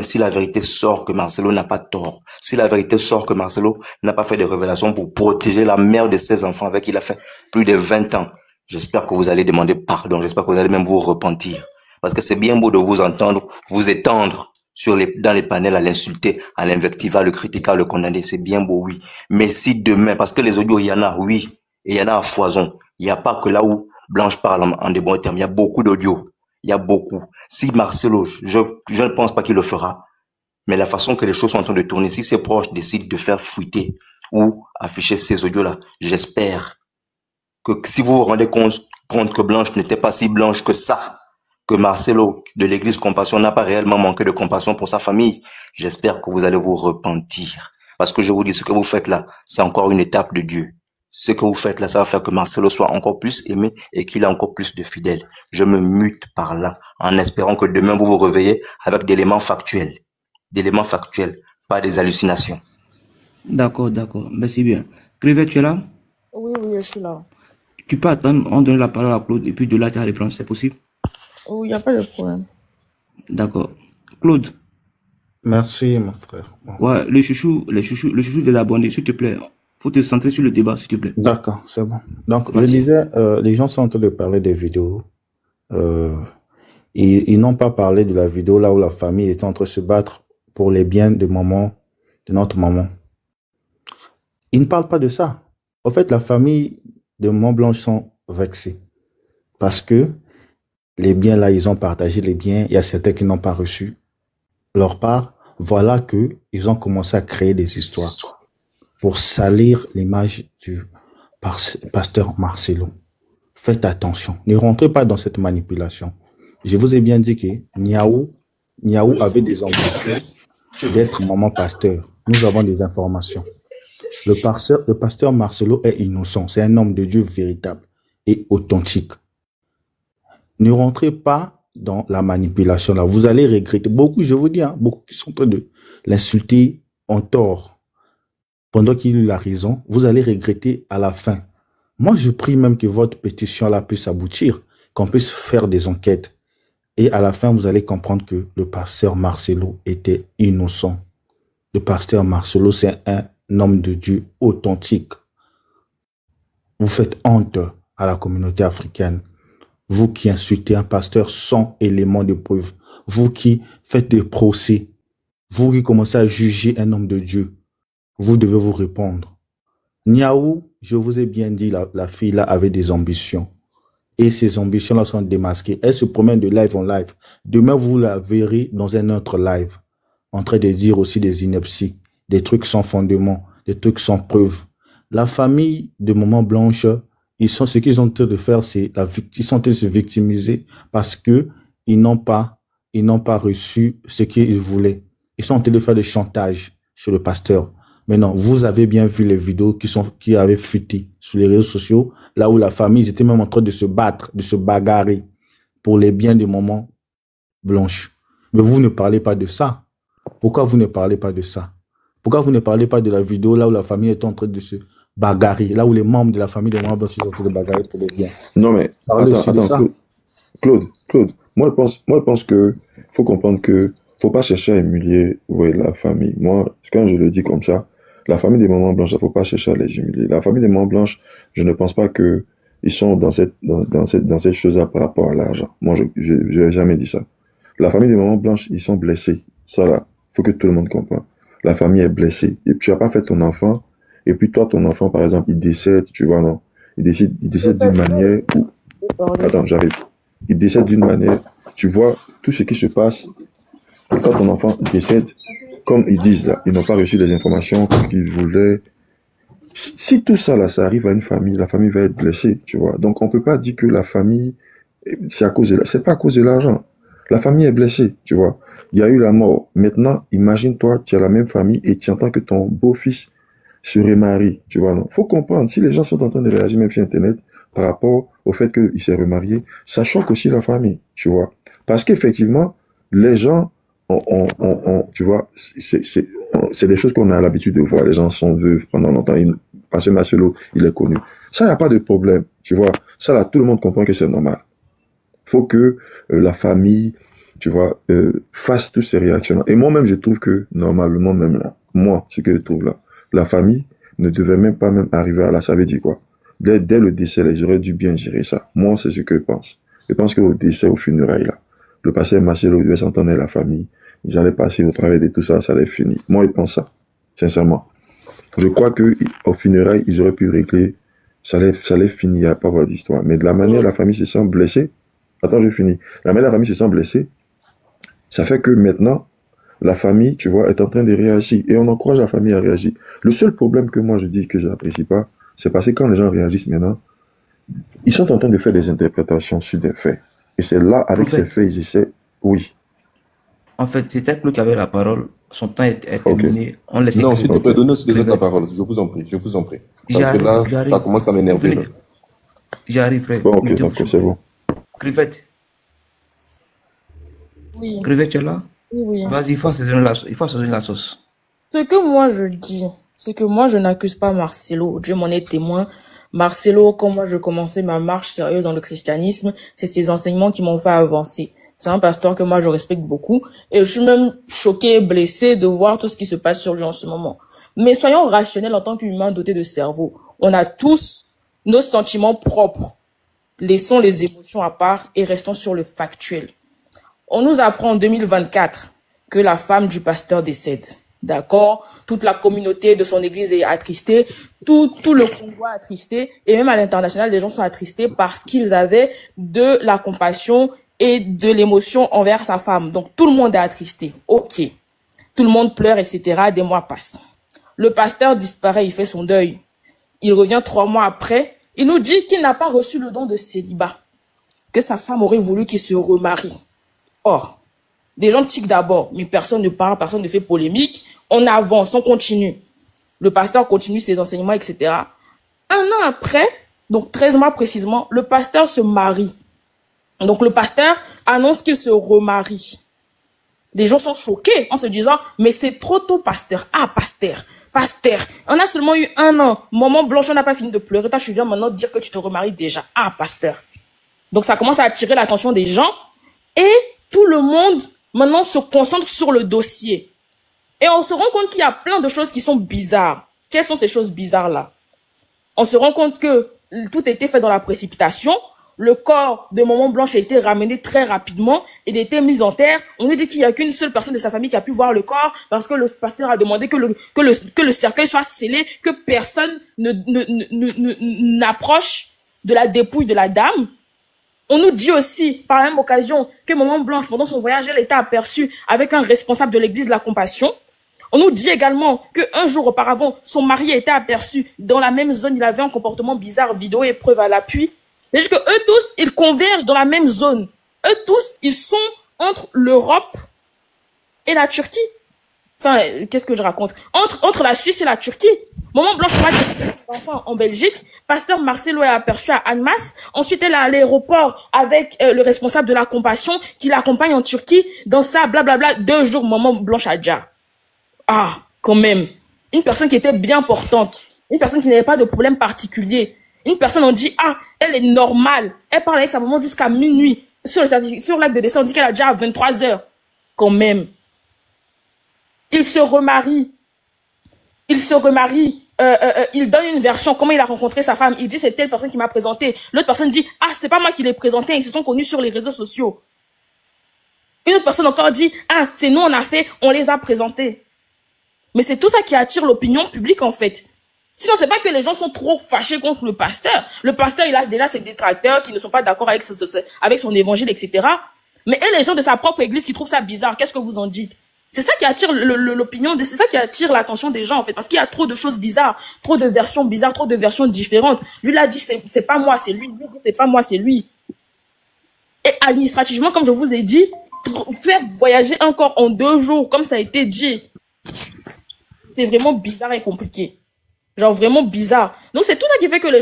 S10: si la vérité sort que Marcelo n'a pas tort, si la vérité sort que Marcelo n'a pas fait de révélations pour protéger la mère de ses enfants avec qui il a fait plus de 20 ans, j'espère que vous allez demander pardon, j'espère que vous allez même vous repentir. Parce que c'est bien beau de vous entendre, vous étendre dans les panels à l'insulter, à l'invectiver, à le critiquer, à le condamner, c'est bien beau, oui. Mais si demain, parce que les audios, il y en a, oui, et il y en a à foison. Il n'y a pas que là où Blanche parle en des bons termes. Il y a beaucoup d'audio. Il y a beaucoup. Si Marcelo, je ne pense pas qu'il le fera, mais la façon que les choses sont en train de tourner, si ses proches décident de faire fuiter ou afficher ces audios-là, j'espère que si vous vous rendez compte que Blanche n'était pas si blanche que ça, que Marcelo de l'église Compassion n'a pas réellement manqué de compassion pour sa famille, j'espère que vous allez vous repentir. Parce que je vous dis, ce que vous faites là, c'est encore une étape de Dieu. Ce que vous faites là, ça va faire que Marcelo soit encore plus aimé et qu'il ait encore plus de fidèles. Je me mute par là, en espérant que demain vous vous réveillez avec d'éléments factuels. D'éléments factuels, pas des hallucinations.
S2: D'accord. Merci bien. Crevette, tu es là?
S3: Oui, je suis là.
S2: Tu peux attendre, on donne la parole à Claude et puis de là tu as réponse, c'est possible?
S3: Oui, il n'y a pas de problème.
S2: D'accord. Claude.
S15: Merci, mon frère. Bon.
S2: Ouais, le chouchou des abonnés, s'il te plaît. Faut te centrer sur le débat, s'il te plaît.
S15: D'accord, c'est bon. Donc, je disais, les gens sont en train de parler des vidéos. Ils n'ont pas parlé de la vidéo là où la famille est en train de se battre pour les biens de notre maman. Ils ne parlent pas de ça. En fait, la famille de Maman Blanche sont vexés. Parce que les biens là, ils ont partagé les biens. Il y a certains qui n'ont pas reçu leur part. Voilà qu'ils ont commencé à créer des histoires pour salir l'image du pasteur Marcelo. Faites attention. Ne rentrez pas dans cette manipulation. Je vous ai bien dit que Niaou avait des ambitions d'être maman pasteur. Nous avons des informations. Le pasteur Marcelo est innocent. C'est un homme de Dieu véritable et authentique. Ne rentrez pas dans la manipulation là. Vous allez regretter. Beaucoup, je vous dis, beaucoup qui sont en train de l'insulter en tort. Pendant qu'il a eu la raison, vous allez regretter à la fin. Moi, je prie même que votre pétition là puisse aboutir, qu'on puisse faire des enquêtes. Et à la fin, vous allez comprendre que le pasteur Marcelo était innocent. Le pasteur Marcelo, c'est un homme de Dieu authentique. Vous faites honte à la communauté africaine. Vous qui insultez un pasteur sans élément de preuve. Vous qui faites des procès. Vous qui commencez à juger un homme de Dieu. Vous devez vous répondre. Niaou, je vous ai bien dit, la fille là avait des ambitions. Et ces ambitions-là sont démasquées. Elle se promène de live en live. Demain, vous la verrez dans un autre live, en train de dire aussi des inepties, des trucs sans fondement, des trucs sans preuve. La famille de Maman Blanche, ce qu'ils sont en train de faire, c'est ils sont en train de se victimiser parce que ils n'ont pas reçu ce qu'ils voulaient. Ils sont en train de faire des chantages sur le pasteur. Maintenant, vous avez bien vu les vidéos qui avaient fuité sur les réseaux sociaux, là où la famille, ils étaient même en train de se battre, de se bagarrer pour les biens de Maman Blanche. Mais vous ne parlez pas de ça. Pourquoi vous ne parlez pas de ça? Pourquoi vous ne parlez pas de la vidéo là où la famille est en train de se bagarrer, là où les membres de la famille de Maman Blanche sont en train de bagarrer pour les biens?
S6: Non mais, attends, Claude, moi je pense que faut comprendre que faut pas chercher à humilier la famille. Moi, quand je le dis comme ça, la famille des Mamans Blanches, il ne faut pas chercher à les humilier. La famille des Mamans Blanches, je ne pense pas qu'ils sont dans cette chose-là par rapport à l'argent. Moi, je n'ai jamais dit ça. La famille des Mamans Blanches, ils sont blessés. Ça, là, il faut que tout le monde comprenne. La famille est blessée. Et tu n'as pas fait ton enfant. Et puis toi, ton enfant, par exemple, il décède, tu vois, non? Il décède d'une manière où... Attends, j'arrive. Il décède d'une manière... Tu vois tout ce qui se passe. Et quand ton enfant décède, comme ils disent là, ils n'ont pas reçu les informations qu'ils voulaient. Si tout ça là, ça arrive à une famille, la famille va être blessée, tu vois. Donc on peut pas dire que la famille, c'est pas à cause de l'argent. La famille est blessée, tu vois. Il y a eu la mort. Maintenant, imagine-toi, tu as la même famille et tu entends que ton beau-fils se remarie, tu vois. Non, faut comprendre. Si les gens sont en train de réagir même sur Internet par rapport au fait qu'il s'est remarié, ça choque aussi la famille, tu vois. Parce qu'effectivement, les gens tu vois, c'est des choses qu'on a l'habitude de voir. Les gens sont veufs pendant longtemps. Parce que Marcelo, il est connu. Ça, il n'y a pas de problème. Tu vois, ça, là, tout le monde comprend que c'est normal. Il faut que la famille, tu vois, fasse toutes ces réactions-là. Et moi-même, je trouve que, normalement, même là, moi, ce que je trouve là, la famille ne devait même pas arriver à là. Ça veut dire quoi? Dès le décès, ils auraient dû bien gérer ça. Moi, c'est ce que je pense. Je pense qu'au décès, au funérailles, là, le pasteur Marcelo devait s'entendre avec la famille. Ils allaient passer au travers de tout ça, ça allait finir. Moi, je pense ça, sincèrement. Je crois qu'au funérailles, ils auraient pu régler, ça allait finir, il n'y a pas avoir d'histoire. Mais de la manière la famille se sent blessée, attends, je finis. La manière la famille se sent blessée, ça fait que maintenant, la famille, tu vois, est en train de réagir. Et on encourage la famille à réagir. Le seul problème que moi je dis que je n'apprécie pas, c'est parce que quand les gens réagissent maintenant, ils sont en train de faire des interprétations sur des faits. Et c'est là, avec ces faits, ils essaient, oui.
S2: En fait, c'était Claude qui avait la parole. Son temps est terminé. On laisse.
S16: Non, s'il te plaît, donnez aussi les autres la parole. Je vous en prie. Parce que là, ça commence à m'énerver.
S2: J'arriverai.
S6: Bon, ok, donc c'est bon.
S2: Crevette.
S11: Oui.
S2: Crevette, tu es là?
S11: Oui.
S2: Vas-y, il faut assaisonner la sauce.
S11: Ce que moi je dis, c'est que moi je n'accuse pas Marcelo. Dieu m'en est témoin. Marcelo, quand moi je commençais ma marche sérieuse dans le christianisme, c'est ses enseignements qui m'ont fait avancer. C'est un pasteur que moi je respecte beaucoup et je suis même choquée, blessée de voir tout ce qui se passe sur lui en ce moment. Mais soyons rationnels en tant qu'humains dotés de cerveau. On a tous nos sentiments propres. Laissons les émotions à part et restons sur le factuel. On nous apprend en 2024 que la femme du pasteur décède. D'accord? Toute la communauté de son église est attristée, tout le Congo est attristé, et même à l'international, les gens sont attristés parce qu'ils avaient de la compassion et de l'émotion envers sa femme. Donc tout le monde est attristé. Ok. Tout le monde pleure, etc. Des mois passent. Le pasteur disparaît, il fait son deuil. Il revient 3 mois après. Il nous dit qu'il n'a pas reçu le don de célibat, que sa femme aurait voulu qu'il se remarie. Or, des gens tiquent d'abord, mais personne ne parle, personne ne fait polémique. On avance, on continue. Le pasteur continue ses enseignements, etc. 1 an après, donc 13 mois précisément, le pasteur se marie. Donc le pasteur annonce qu'il se remarie. Les gens sont choqués en se disant, mais c'est trop tôt, pasteur. Ah, pasteur. On a seulement eu 1 an. Maman Blanche, on n'a pas fini de pleurer. Toi, je viens maintenant dire que tu te remaries déjà. Ah, pasteur. Donc ça commence à attirer l'attention des gens. Et tout le monde maintenant se concentre sur le dossier. Et on se rend compte qu'il y a plein de choses qui sont bizarres. Quelles sont ces choses bizarres-là? On se rend compte que tout a été fait dans la précipitation. Le corps de Maman Blanche a été ramené très rapidement. Il a été mis en terre. On nous dit qu'il n'y a qu'une seule personne de sa famille qui a pu voir le corps parce que le pasteur a demandé que le cercueil soit scellé, que personne n'approche de la dépouille de la dame. On nous dit aussi, par la même occasion, que Maman Blanche, pendant son voyage, elle était aperçue avec un responsable de l'église de la Compassion. On nous dit également qu'un jour auparavant, son mari était aperçu dans la même zone. Il avait un comportement bizarre, vidéo et preuve à l'appui. C'est-à-dire que eux tous, ils convergent dans la même zone. Eux tous, ils sont entre l'Europe et la Turquie. Enfin, qu'est-ce que je raconte? Entre la Suisse et la Turquie. Maman Blanche va enfant en Belgique. Pasteur Marcelo est aperçu à Annemasse. Ensuite, elle est à l'aéroport avec le responsable de la Compassion qui l'accompagne en Turquie. Dans ça, blablabla, 2 jours, Maman Blanche a déjà. Ah, quand même. Une personne qui était bien portante. Une personne qui n'avait pas de problème particulier. Une personne, on dit, ah, elle est normale. Elle parle avec sa maman jusqu'à minuit. Sur l'acte de décès, on dit qu'elle a déjà à 23 heures. Quand même. Il se remarie. Il donne une version, comment il a rencontré sa femme. Il dit, c'est telle personne qui m'a présenté. L'autre personne dit, ah, c'est pas moi qui l'ai présenté. Ils se sont connus sur les réseaux sociaux. Une autre personne encore dit, ah, c'est nous, on a fait, on les a présentés. Mais c'est tout ça qui attire l'opinion publique, en fait. Sinon, c'est pas que les gens sont trop fâchés contre le pasteur. Le pasteur, il a déjà ses détracteurs qui ne sont pas d'accord avec son évangile, etc. Mais les gens de sa propre église qui trouvent ça bizarre, qu'est-ce que vous en dites? C'est ça qui attire l'opinion, c'est ça qui attire l'attention des gens, en fait. Parce qu'il y a trop de choses bizarres, trop de versions bizarres, trop de versions différentes. Lui, il a dit, c'est pas moi, c'est lui. Lui, dit, c'est pas moi, c'est lui. Et administrativement, comme je vous ai dit, faire voyager encore en 2 jours, comme ça a été dit, c'est vraiment bizarre et compliqué. Genre vraiment bizarre. Donc c'est tout ça qui fait que les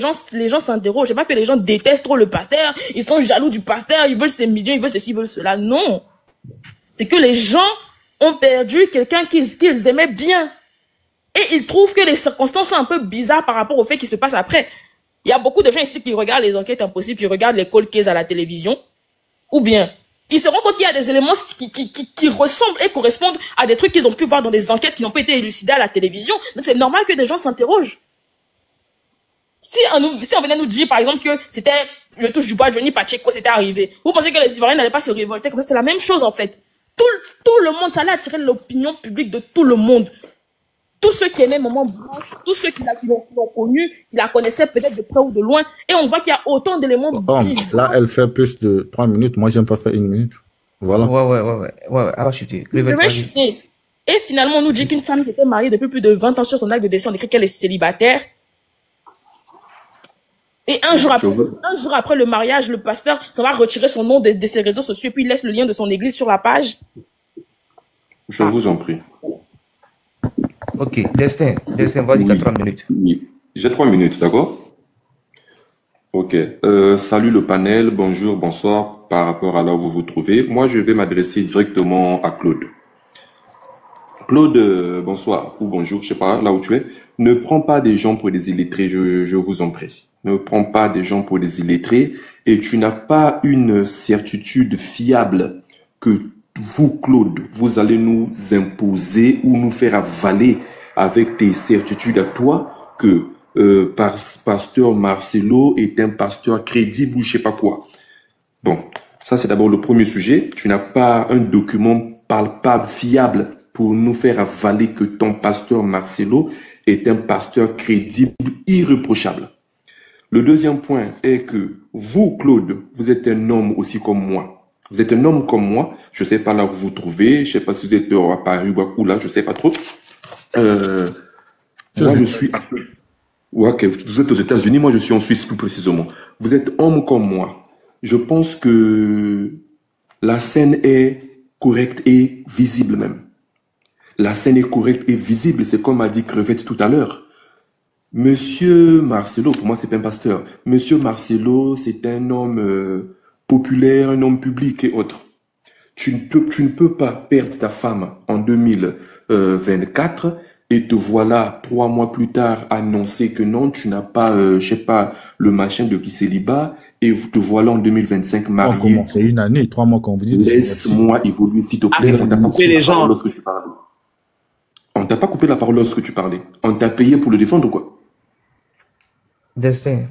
S11: gens s'interrogent. C'est pas que les gens détestent trop le pasteur, ils sont jaloux du pasteur, ils veulent ses millions, ils veulent ceci, ils veulent cela. Non. C'est que les gens ont perdu quelqu'un qu'ils aimaient bien. Et ils trouvent que les circonstances sont un peu bizarres par rapport au fait qui se passe après. Il y a beaucoup de gens ici qui regardent les enquêtes impossibles, qui regardent les cold cases à la télévision. Ou bien, ils se rendent compte qu'il y a des éléments qui ressemblent et correspondent à des trucs qu'ils ont pu voir dans des enquêtes qui n'ont pas été élucidées à la télévision. Donc c'est normal que des gens s'interrogent. Si on venait nous dire, par exemple, que c'était, je touche du bois, Johnny Pacheco, c'était arrivé. Vous pensez que les Ivoiriens n'allaient pas se révolter comme ça? C'est la même chose, en fait. Tout le monde, ça allait attirer l'opinion publique de tout le monde. Tous ceux qui aimaient Maman Blanche, tous ceux qui l'ont connue, qui la connaissaient peut-être de près ou de loin, et on voit qu'il y a autant d'éléments bizarres.
S15: Là, elle fait plus de 3 minutes. Moi, j'aime pas faire 1 minute. Voilà.
S2: Ouais. Elle va chuter.
S11: Elle va chuter. Et finalement, on nous dit qu'une femme qui était mariée depuis plus de 20 ans sur son acte de décès, on écrit qu'elle est célibataire. Et un jour après le mariage, le pasteur s'en va retirer son nom de ses réseaux sociaux et puis il laisse le lien de son église sur la page.
S16: Je vous en prie.
S2: Ok, Destin, vas-y, tu as 3 minutes.
S16: Oui. J'ai 3 minutes, d'accord? Ok. Salut le panel, bonjour, bonsoir, par rapport à là où vous vous trouvez. Moi, je vais m'adresser directement à Claude. Claude, bonsoir ou bonjour, je sais pas, là où tu es. Ne prends pas des gens pour des illettrés, je vous en prie. Ne prends pas des gens pour des illettrés et tu n'as pas une certitude fiable que vous, Claude, vous allez nous imposer ou nous faire avaler avec tes certitudes à toi que pasteur Marcelo est un pasteur crédible ou je sais pas quoi. Bon, ça c'est d'abord le premier sujet. Tu n'as pas un document palpable, fiable pour nous faire avaler que ton pasteur Marcelo est un pasteur crédible, irréprochable. Le deuxième point est que vous, Claude, vous êtes un homme aussi comme moi. Vous êtes un homme comme moi. Je sais pas là où vous vous trouvez. Je sais pas si vous êtes à Paris ou là, je sais pas trop. Moi, je suis... Ouais, okay. Vous êtes aux États-Unis, moi je suis en Suisse plus précisément. Vous êtes homme comme moi. Je pense que la scène est correcte et visible même. La scène est correcte et visible, c'est comme a dit Crevette tout à l'heure. Monsieur Marcelo, pour moi c'est pas un pasteur. Monsieur Marcelo, c'est un homme populaire, un homme public et autres. Tu ne peux pas perdre ta femme en 2024 et te voilà 3 mois plus tard annoncer que non, tu n'as pas, je sais pas, le machin de qui célibat et te voilà en 2025 marié.
S15: C'est une année, 3 mois quand vous dites.
S16: Laisse-moi évoluer s'il te plaît. On t'a pas coupé les gens lorsque tu parlais. On t'a pas coupé la parole lorsque tu parlais. On t'a payé pour le défendre ou quoi?
S2: Destin.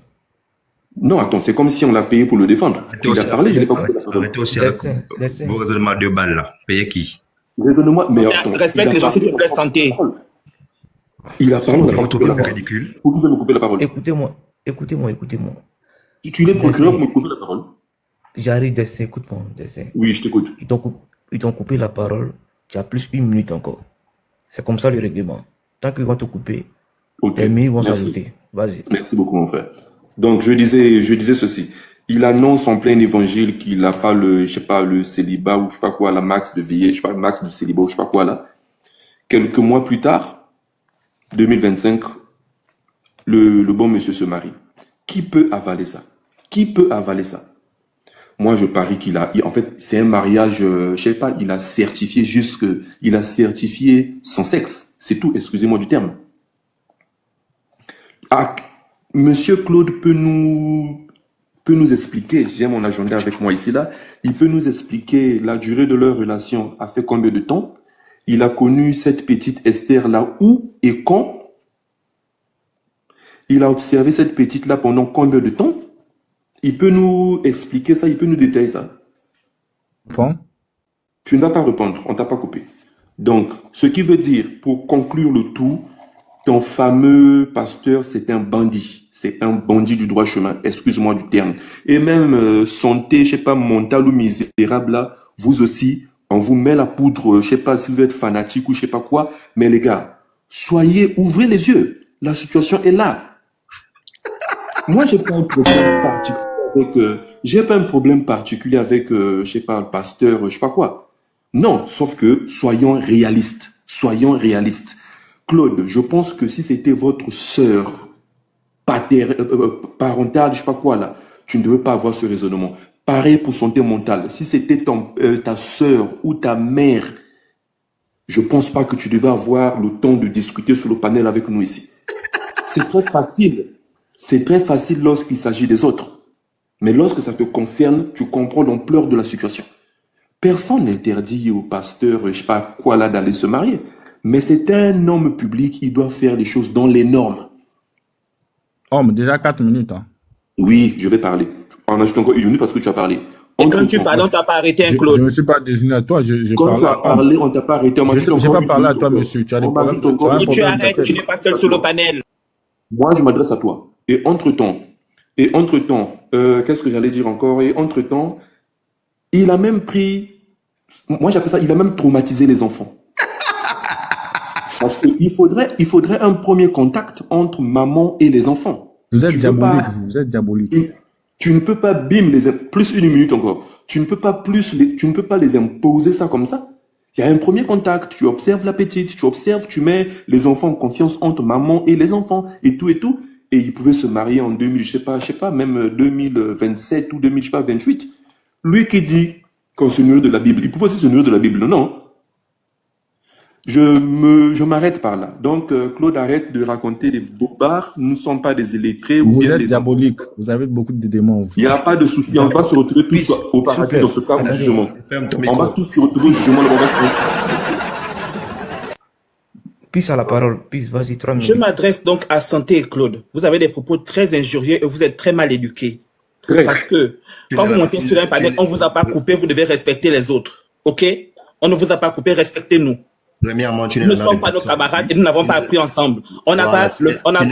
S16: Non, attends, c'est comme si on l'a payé pour le défendre. Il a parlé, je l'ai pas coupé la parole.
S10: Arrêtez aussi avec vos raisonnements de balles là. Payez qui?
S16: Raisonnement, mais attends.
S2: Respecte les gens, s'il te plaît, santé.
S16: Il a parlé, on a pas coupé la parole.
S10: Ridicule.
S16: Vous pouvez me couper la parole.
S2: Écoutez-moi.
S16: Tu es procureur pour me couper la parole.
S2: J'arrive, Destin, écoute-moi, Destin.
S16: Oui, je t'écoute.
S2: Ils t'ont coupé la parole, tu as plus 1 minute encore. C'est comme ça le règlement. Tant qu'ils vont te couper, les minutes vont s'ajouter. Vas-y.
S16: Merci beaucoup, mon frère. Donc, je disais ceci. Il annonce en plein évangile qu'il n'a pas le, je sais pas, le célibat ou je sais pas quoi, la max de veillée, je sais pas, max de célibat ou je sais pas quoi là. Quelques mois plus tard, 2025, le bon monsieur se marie. Qui peut avaler ça? Qui peut avaler ça? Moi, je parie en fait, c'est un mariage, je sais pas, il a certifié son sexe. C'est tout, excusez-moi du terme. Ah, monsieur Claude peut nous expliquer, j'ai mon agenda avec moi ici là, il peut nous expliquer la durée de leur relation a fait combien de temps? Il a connu cette petite Esther là où et quand? Il a observé cette petite là pendant combien de temps? Il peut nous expliquer ça, il peut nous détailler ça.
S15: Bon.
S16: Tu ne vas pas répondre, on t'a pas coupé. Donc, ce qui veut dire, pour conclure le tout, ton fameux pasteur, c'est un bandit. C'est un bandit du droit chemin, excuse-moi du terme. Et même santé, je sais pas, mental ou misérable là, vous aussi, on vous met la poudre, je sais pas si vous êtes fanatique ou je sais pas quoi, mais les gars, ouvrez les yeux. La situation est là. Moi, j'ai pas un problème particulier avec, je sais pas, le pasteur, je sais pas quoi. Non, sauf que soyons réalistes. Soyons réalistes. Claude, je pense que si c'était votre sœur parentale, je sais pas quoi là, tu ne devais pas avoir ce raisonnement. Pareil pour santé mentale. Si c'était ta sœur ou ta mère, je pense pas que tu devais avoir le temps de discuter sur le panel avec nous ici. C'est très facile. C'est très facile lorsqu'il s'agit des autres. Mais lorsque ça te concerne, tu comprends l'ampleur de la situation. Personne n'interdit au pasteur, je sais pas quoi là, d'aller se marier. Mais c'est un homme public, il doit faire les choses dans les normes.
S15: Oh, mais déjà 4 minutes. Hein.
S16: Oui, je vais parler. On ajoute encore 1 minute parce que tu as parlé.
S2: Et quand tu parles, on t'a pas arrêté, un Claude.
S15: Je ne me suis pas désigné à toi.
S16: Quand tu as parlé, on t'a pas arrêté.
S15: Je n'ai pas parlé à toi, monsieur. Tu as des problèmes.
S2: Tu arrêtes, tu n'es pas seul sur le panel.
S16: Moi, je m'adresse à toi. Et entre-temps, qu'est-ce que j'allais dire encore? Et entre-temps, il a même pris, moi j'appelle ça, il a même traumatisé les enfants. Parce qu'il faudrait un premier contact entre maman et les enfants.
S15: Vous êtes diabolique.
S16: Tu ne peux pas, plus 1 minute encore. Tu ne peux pas les imposer ça comme ça. Il y a un premier contact, tu observes la petite, tu mets les enfants en confiance entre maman et les enfants, et tout. Et ils pouvaient se marier en 2000, je sais pas, même 2027 ou 2028. Lui qui dit qu'on se nourrit de la Bible, il pouvait aussi se nourrir de la Bible, non? Je m'arrête par là. Donc, Claude, arrête de raconter des bobards. Nous ne sommes pas des illettrés.
S15: Vous êtes diabolique. Vous avez beaucoup de démons.
S16: Il n'y a pas de souci. On va se retrouver tous au paradis dans ce cas au jugement. On va tous se retrouver au jugement.
S2: Puis à la parole. Puis vas-y, 3 minutes.
S17: Je m'adresse donc à Santé et Claude. Vous avez des propos très injurieux et vous êtes très mal éduqués. Parce que quand vous montez sur un panel, on ne vous a pas coupé, vous devez respecter les autres. OK? On ne vous a pas coupé, respectez-nous.
S10: Premièrement,
S17: nous ne sommes pas nos camarades et nous n'avons pas appris ensemble. On n'a pas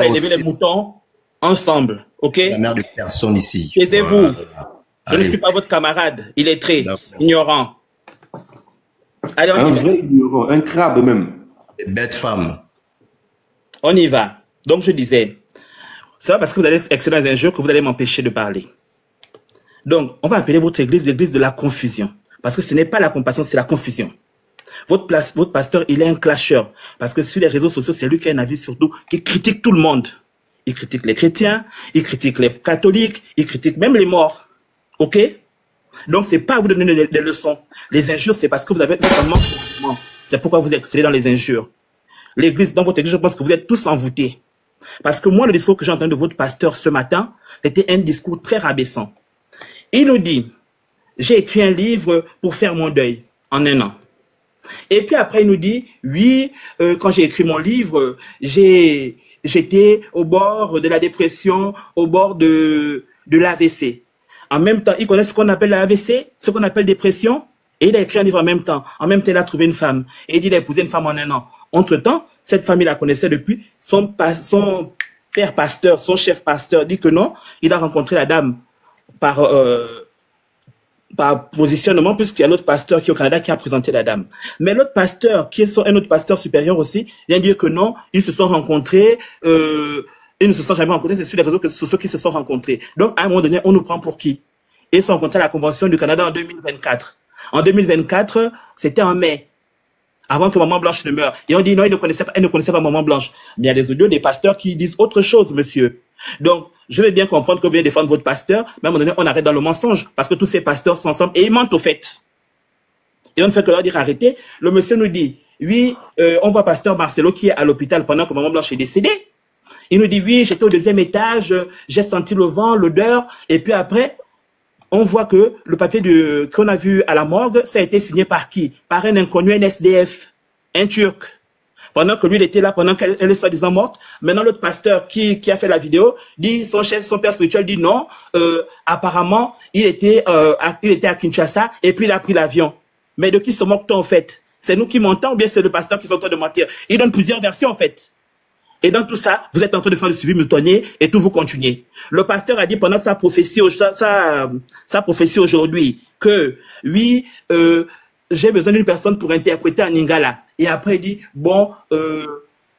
S17: élevé les moutons ensemble. OK?
S10: La mère de personne ici.
S17: Taisez-vous. Je ne suis pas votre camarade. Il est très ignorant. Allez, on y va.
S16: Un vrai ignorant, un crabe même.
S10: Bête femme.
S17: On y va. Donc, je disais, c'est pas parce que vous allez excellent dans un jeu que vous allez m'empêcher de parler. Donc, on va appeler votre église l'église de la confusion. Parce que ce n'est pas la compassion, c'est la confusion. Votre pasteur, il est un clasheur. Parce que sur les réseaux sociaux, c'est lui qui a un avis surtout, qui critique tout le monde. Il critique les chrétiens, il critique les catholiques, il critique même les morts. OK? Donc, c'est pas à vous de donner des leçons. Les injures, c'est parce que vous avez un manque de mouvement. C'est pourquoi vous excellez dans les injures. L'église, dans votre église, je pense que vous êtes tous envoûtés. Parce que moi, le discours que j'ai entendu de votre pasteur ce matin, c'était un discours très rabaissant. Il nous dit, j'ai écrit un livre pour faire mon deuil en 1 an. Et puis après, il nous dit, oui, quand j'ai écrit mon livre, j'étais au bord de la dépression, au bord de l'AVC. En même temps, il connaît ce qu'on appelle l'AVC, ce qu'on appelle dépression, et il a écrit un livre en même temps. En même temps, il a trouvé une femme, et il dit qu'il a épousé une femme en 1 an. Entre-temps, cette femme, il la connaissait depuis, son père pasteur, son chef pasteur dit que non, il a rencontré la dame par positionnement, puisqu'il y a l'autre pasteur qui est au Canada qui a présenté la dame. Mais l'autre pasteur, qui est un autre pasteur supérieur aussi, vient dire que non, ils se sont rencontrés, ils ne se sont jamais rencontrés, c'est sur les réseaux sociaux qu'ils se sont rencontrés. Donc, à un moment donné, on nous prend pour qui? Ils se sont rencontrés à la Convention du Canada en 2024. En 2024, c'était en mai, avant que Maman Blanche ne meure. Et on dit non, elle ne connaissait pas Maman Blanche. Mais il y a des audios des pasteurs qui disent autre chose, monsieur. Donc, je vais bien comprendre que vous voulez défendre votre pasteur, mais à un moment donné, on arrête dans le mensonge, parce que tous ces pasteurs sont ensemble et ils mentent au fait. Et on ne fait que leur dire arrêtez. Le monsieur nous dit, oui, on voit pasteur Marcelo qui est à l'hôpital pendant que Maman Blanche est décédée. Il nous dit, oui, j'étais au 2e étage, j'ai senti le vent, l'odeur, et puis après, on voit que le papier qu'on a vu à la morgue, ça a été signé par qui? Par un inconnu, un SDF, un Turc. Pendant que lui, il était là, pendant qu'elle est soi-disant morte. Maintenant, l'autre pasteur qui a fait la vidéo dit, son père spirituel dit non, apparemment, il était à Kinshasa et puis il a pris l'avion. Mais de qui se moque-t-on en fait? C'est nous qui mentons ou bien c'est le pasteur qui est en train de mentir? Il donne plusieurs versions en fait. Et dans tout ça, vous êtes en train de faire le suivi moutonnier et tout vous continuez. Le pasteur a dit pendant sa prophétie aujourd'hui que oui, j'ai besoin d'une personne pour interpréter en lingala. Et après il dit bon,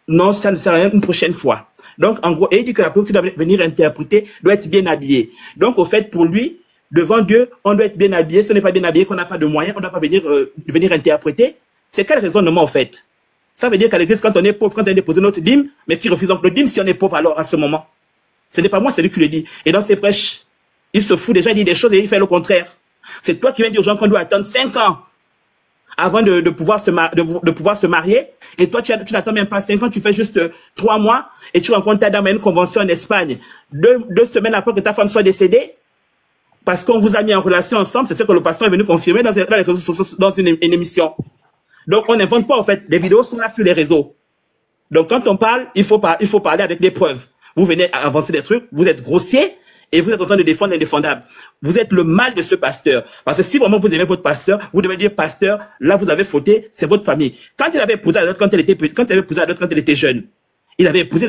S17: non, ça ne sert à rien une prochaine fois. Donc en gros, et il dit que la personne qui doit venir interpréter doit être bien habillée. Donc au fait pour lui, devant Dieu, on doit être bien habillé. Ce n'est pas bien habillé qu'on n'a pas de moyens, on ne doit pas venir interpréter. C'est quel raisonnement en fait? Ça veut dire qu'à l'église, quand on est pauvre, quand on a déposé notre dîme, mais qui refuse donc le dîme si on est pauvre alors à ce moment. Ce n'est pas moi, c'est lui qui le dit. Et dans ses prêches, il se fout déjà, il dit des choses et il fait le contraire. C'est toi qui viens dire aux gens qu'on doit attendre 5 ans avant de pouvoir se marier. Et toi, tu n'attends même pas 5 ans, tu fais juste 3 mois et tu rencontres ta dame à une convention en Espagne. 2 semaines après que ta femme soit décédée, parce qu'on vous a mis en relation ensemble, c'est ce que le pasteur est venu confirmer dans une émission. Donc, on n'invente pas, en fait. Les vidéos sont là sur les réseaux. Donc, quand on parle, il faut parler avec des preuves. Vous venez à avancer des trucs, vous êtes grossier et vous êtes en train de défendre l'indéfendable. Vous êtes le mal de ce pasteur. Parce que si vraiment vous aimez votre pasteur, vous devez dire, pasteur, là, vous avez fauté, c'est votre famille. Quand il avait épousé à l'autre, quand elle était jeune, il avait épousé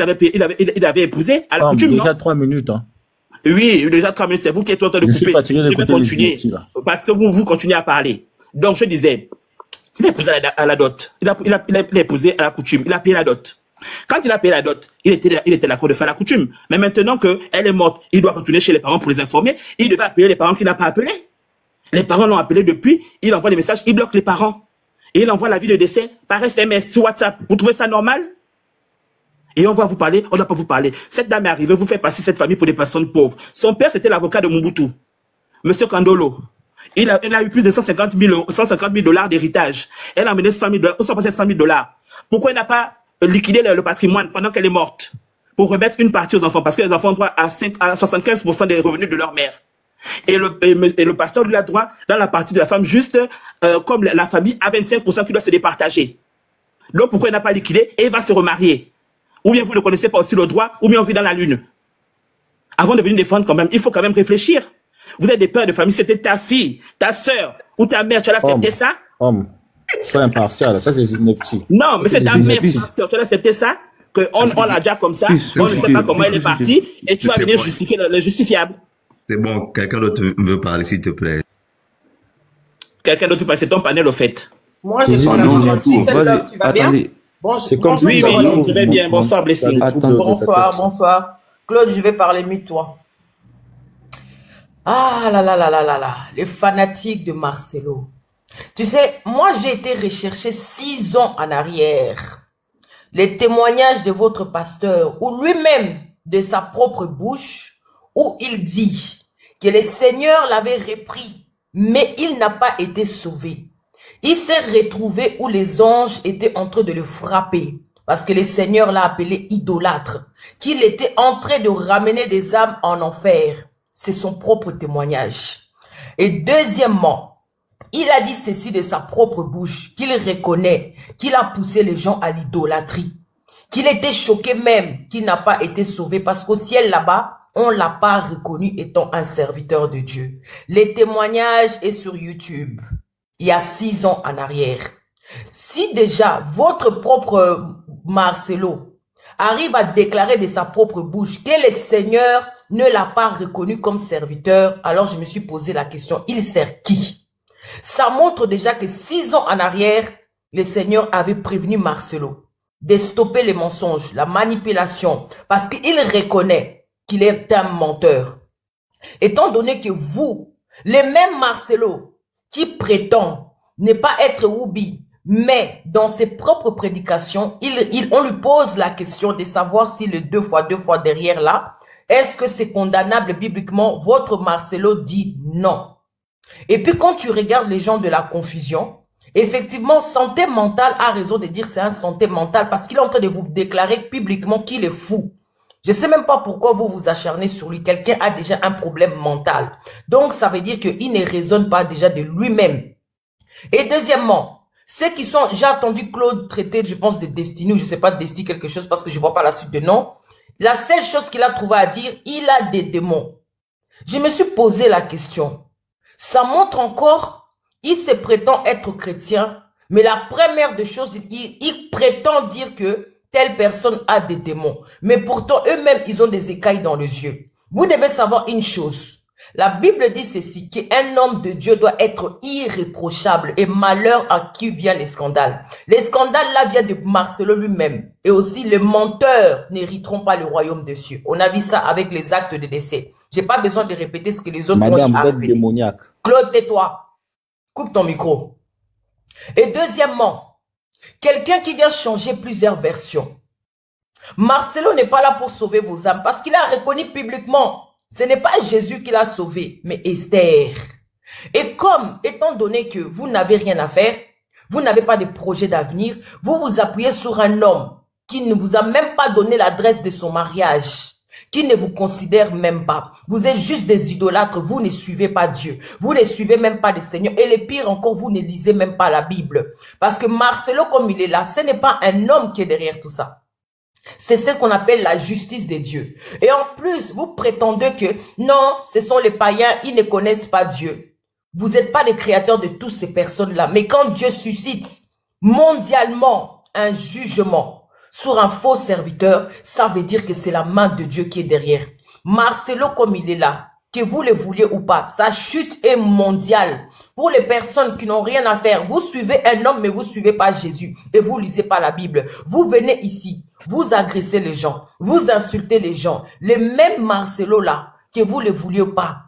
S17: à la coutume,
S15: déjà 3 minutes, hein.
S17: Oui, déjà 3 minutes, c'est vous qui êtes en train de couper.
S15: Je suis fatigué de
S17: continuer. Parce que vous continuez à parler. Donc, je disais, il a épousé à la dot. Il a épousé à la coutume. Il a payé la dot. Quand il a payé la dot, il était d'accord de faire la coutume. Mais maintenant qu'elle est morte, il doit retourner chez les parents pour les informer. Il devait appeler les parents qu'il n'a pas appelés. Les parents l'ont appelé depuis. Il envoie des messages. Il bloque les parents. Et il envoie la vie de décès par SMS sur WhatsApp. Vous trouvez ça normal? Et on va vous parler, on ne doit pas vous parler. Cette dame est arrivée, vous fait passer cette famille pour des personnes pauvres. Son père, c'était l'avocat de Mobutu. Monsieur Kandolo. Il a eu plus de 150 000 $ d'héritage. Elle a amené 100 000 $, on s'en passait 100 000 $. Pourquoi il n'a pas liquidé le patrimoine pendant qu'elle est morte pour remettre une partie aux enfants? Parce que les enfants ont droit à 75% des revenus de leur mère. Et le pasteur lui a droit dans la partie de la femme juste comme la famille à 25% qui doit se départager. Donc pourquoi il n'a pas liquidé et il va se remarier? Ou bien vous ne connaissez pas aussi le droit, ou bien on vit dans la lune. Avant de venir défendre quand même, il faut quand même réfléchir. Vous êtes des pères de famille, c'était ta fille, ta sœur ou ta mère, tu as accepté ça?
S15: Sois impartial, ça c'est ineptie.
S17: Non, mais c'est ta mère, tu as accepté ça? On l'a déjà comme ça, on ne sait pas comment elle est partie, et tu vas venir justifier le justifiable.
S10: C'est bon, quelqu'un d'autre veut parler, s'il te plaît.
S17: Quelqu'un d'autre, c'est ton panel au fait.
S18: Moi, je suis la tu vas bien?
S15: C'est comme
S17: oui, je vais bien. Bonsoir, Blessing.
S18: Bonsoir. Claude, je vais parler mieux de toi. Ah là là là là là là, les fanatiques de Marcelo. Tu sais, moi j'ai été recherché 6 ans en arrière. Les témoignages de votre pasteur, ou lui-même de sa propre bouche, où il dit que le Seigneur l'avait repris, mais il n'a pas été sauvé. Il s'est retrouvé où les anges étaient en train de le frapper, parce que le Seigneur l'a appelé idolâtre, qu'il était en train de ramener des âmes en enfer. C'est son propre témoignage. Et deuxièmement, il a dit ceci de sa propre bouche, qu'il reconnaît qu'il a poussé les gens à l'idolâtrie, qu'il était choqué même qu'il n'a pas été sauvé, parce qu'au ciel là-bas, on l'a pas reconnu étant un serviteur de Dieu. Les témoignages est sur YouTube. Il y a 6 ans en arrière. Si déjà votre propre Marcelo arrive à déclarer de sa propre bouche que le Seigneur ne l'a pas reconnu comme serviteur, alors je me suis posé la question, il sert qui? Ça montre déjà que 6 ans en arrière, le Seigneur avait prévenu Marcelo de stopper les mensonges, la manipulation, parce qu'il reconnaît qu'il est un menteur. Étant donné que vous, les mêmes Marcelo, qui prétend ne pas être Woubi, mais dans ses propres prédications, on lui pose la question de savoir si le 2 fois derrière là, est-ce que c'est condamnable bibliquement? Votre Marcelo dit non. Et puis quand tu regardes les gens de la confusion, effectivement, santé mentale a raison de dire c'est un santé mentale parce qu'il est en train de vous déclarer publiquement qu'il est fou. Je ne sais même pas pourquoi vous vous acharnez sur lui. Quelqu'un a déjà un problème mental. Donc, ça veut dire qu'il ne raisonne pas déjà de lui-même. Et deuxièmement, ceux qui sont... J'ai entendu Claude traiter, je pense, de Destiny, ou je ne sais pas, de Destiny quelque chose, parce que je ne vois pas la suite de nom. La seule chose qu'il a trouvé à dire, il a des démons. Je me suis posé la question. Ça montre encore, il se prétend être chrétien, mais la première des choses, il prétend dire que telle personne a des démons. Mais pourtant, eux-mêmes, ils ont des écailles dans les yeux. Vous devez savoir une chose. La Bible dit ceci, qu'un homme de Dieu doit être irréprochable et malheur à qui vient les scandales. Les scandales là viennent de Marcelo lui-même. Et aussi, les menteurs n'hériteront pas le royaume des cieux. On a vu ça avec les actes de décès. J'ai pas besoin de répéter ce que les autres ont dit.
S15: Madame, vous êtes démoniaque.
S18: Claude, tais-toi. Coupe ton micro. Et deuxièmement, quelqu'un qui vient changer plusieurs versions. Marcelo n'est pas là pour sauver vos âmes parce qu'il a reconnu publiquement. Ce n'est pas Jésus qui l'a sauvé, mais Esther. Et comme, étant donné que vous n'avez rien à faire, vous n'avez pas de projet d'avenir, vous vous appuyez sur un homme qui ne vous a même pas donné l'adresse de son mariage, qui ne vous considère même pas. Vous êtes juste des idolâtres, vous ne suivez pas Dieu. Vous ne suivez même pas le Seigneur. Et le pire encore, vous ne lisez même pas la Bible. Parce que Marcelo, comme il est là, ce n'est pas un homme qui est derrière tout ça. C'est ce qu'on appelle la justice de Dieu. Et en plus, vous prétendez que non, ce sont les païens, ils ne connaissent pas Dieu. Vous n'êtes pas les créateurs de toutes ces personnes-là. Mais quand Dieu suscite mondialement un jugement sur un faux serviteur, ça veut dire que c'est la main de Dieu qui est derrière. Marcelo, comme il est là, que vous le vouliez ou pas, sa chute est mondiale. Pour les personnes qui n'ont rien à faire, vous suivez un homme, mais vous ne suivez pas Jésus. Et vous ne lisez pas la Bible. Vous venez ici, vous agressez les gens, vous insultez les gens. Les mêmes Marcelo là, que vous ne le vouliez pas,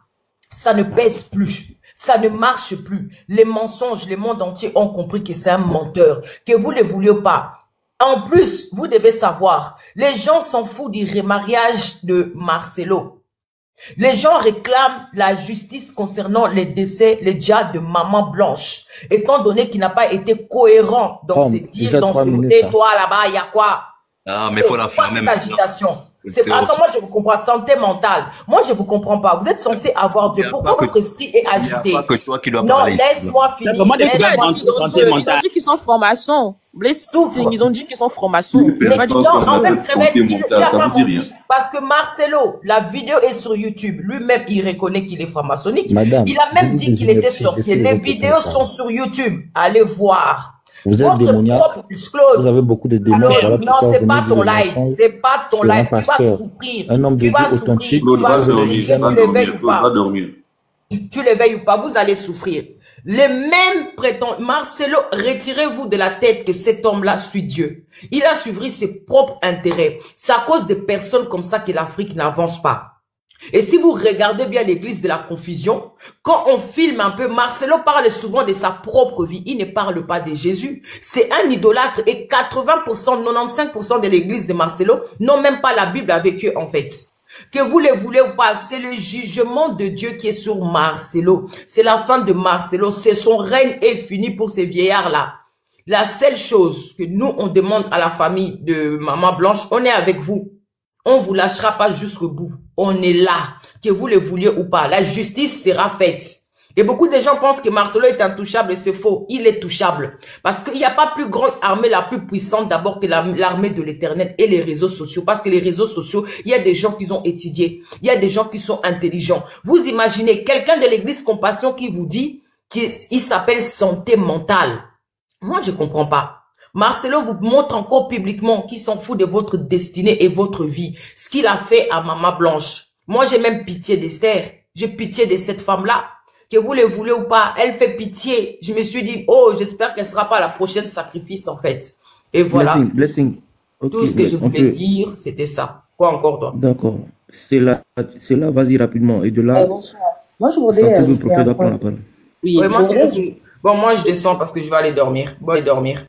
S18: ça ne pèse plus. Ça ne marche plus. Les mensonges, le monde entier ont compris que c'est un menteur. Que vous ne le vouliez pas. En plus, vous devez savoir, les gens s'en foutent du remariage de Marcelo. Les gens réclament la justice concernant les décès, les djihad de Maman Blanche, étant donné qu'il n'a pas été cohérent dans ses dires, dans ses mots. Toi là-bas, il y a quoi?
S10: Ah, mais il faut la faire même.
S18: Agitation. Attends, moi je vous comprends, santé mentale. Moi je vous comprends pas. Vous êtes censé avoir Dieu. Pourquoi votre esprit est agité?
S10: Il n'y a pas que toi qui dois
S18: non,
S10: parler.
S18: laisse-moi finir.
S11: Ils ont dit qu'ils sont francs-maçons. Ils ont dit qu'ils sont francs-maçons.
S18: Mais non, en fait, il n'a pas menti. Parce que Marcelo, la vidéo est sur YouTube. Lui-même, il reconnaît qu'il est franc-maçonnique. Il a même dit qu'il était sorcier. Les vidéos sont sur YouTube. Allez voir.
S15: Vous êtes démoniaque, vous avez beaucoup de démons.
S18: Alors, non, c'est pas ton live. C'est pas ton live. Tu vas souffrir.
S15: Un homme de Dieu authentique.
S18: Tu l'éveilles ou pas, vous allez souffrir. Les mêmes prétendent, Marcelo, retirez-vous de la tête que cet homme-là suit Dieu. Il a suivi ses propres intérêts. C'est à cause de personnes comme ça que l'Afrique n'avance pas. Et si vous regardez bien l'église de la confusion, quand on filme un peu, Marcelo parle souvent de sa propre vie. Il ne parle pas de Jésus. C'est un idolâtre et 80%, 95% de l'église de Marcelo n'ont même pas la Bible avec eux en fait. Que vous le voulez ou pas, c'est le jugement de Dieu qui est sur Marcelo. C'est la fin de Marcelo. C'est son règne est fini pour ces vieillards-là. La seule chose que nous, on demande à la famille de Maman Blanche, on est avec vous. On vous lâchera pas jusqu'au bout. On est là, que vous le vouliez ou pas. La justice sera faite. Et beaucoup de gens pensent que Marcelo est intouchable et c'est faux. Il est touchable. Parce qu'il n'y a pas plus grande armée, la plus puissante d'abord que l'armée de l'Éternel et les réseaux sociaux. Parce que les réseaux sociaux, il y a des gens qui ont étudié. Il y a des gens qui sont intelligents. Vous imaginez quelqu'un de l'église Compassion qui vous dit qu'il s'appelle santé mentale. Moi, je comprends pas. Marcelo vous montre encore publiquement qu'il s'en fout de votre destinée et votre vie. Ce qu'il a fait à Maman Blanche. Moi, j'ai même pitié d'Esther. J'ai pitié de cette femme-là. Que vous le voulez ou pas, elle fait pitié. Je me suis dit, oh, j'espère qu'elle sera pas la prochaine sacrifice, en fait. Et voilà.
S2: Blessing. Okay,
S18: tout ce que je voulais dire, c'était ça. Quoi encore, toi?
S2: D'accord. C'est là, vas-y rapidement. Et de là,
S3: bonsoir. Moi, je voudrais...
S2: le prophète doit prendre la parole.
S18: Oui, moi, je descends parce que je vais aller dormir. Bon, aller dormir.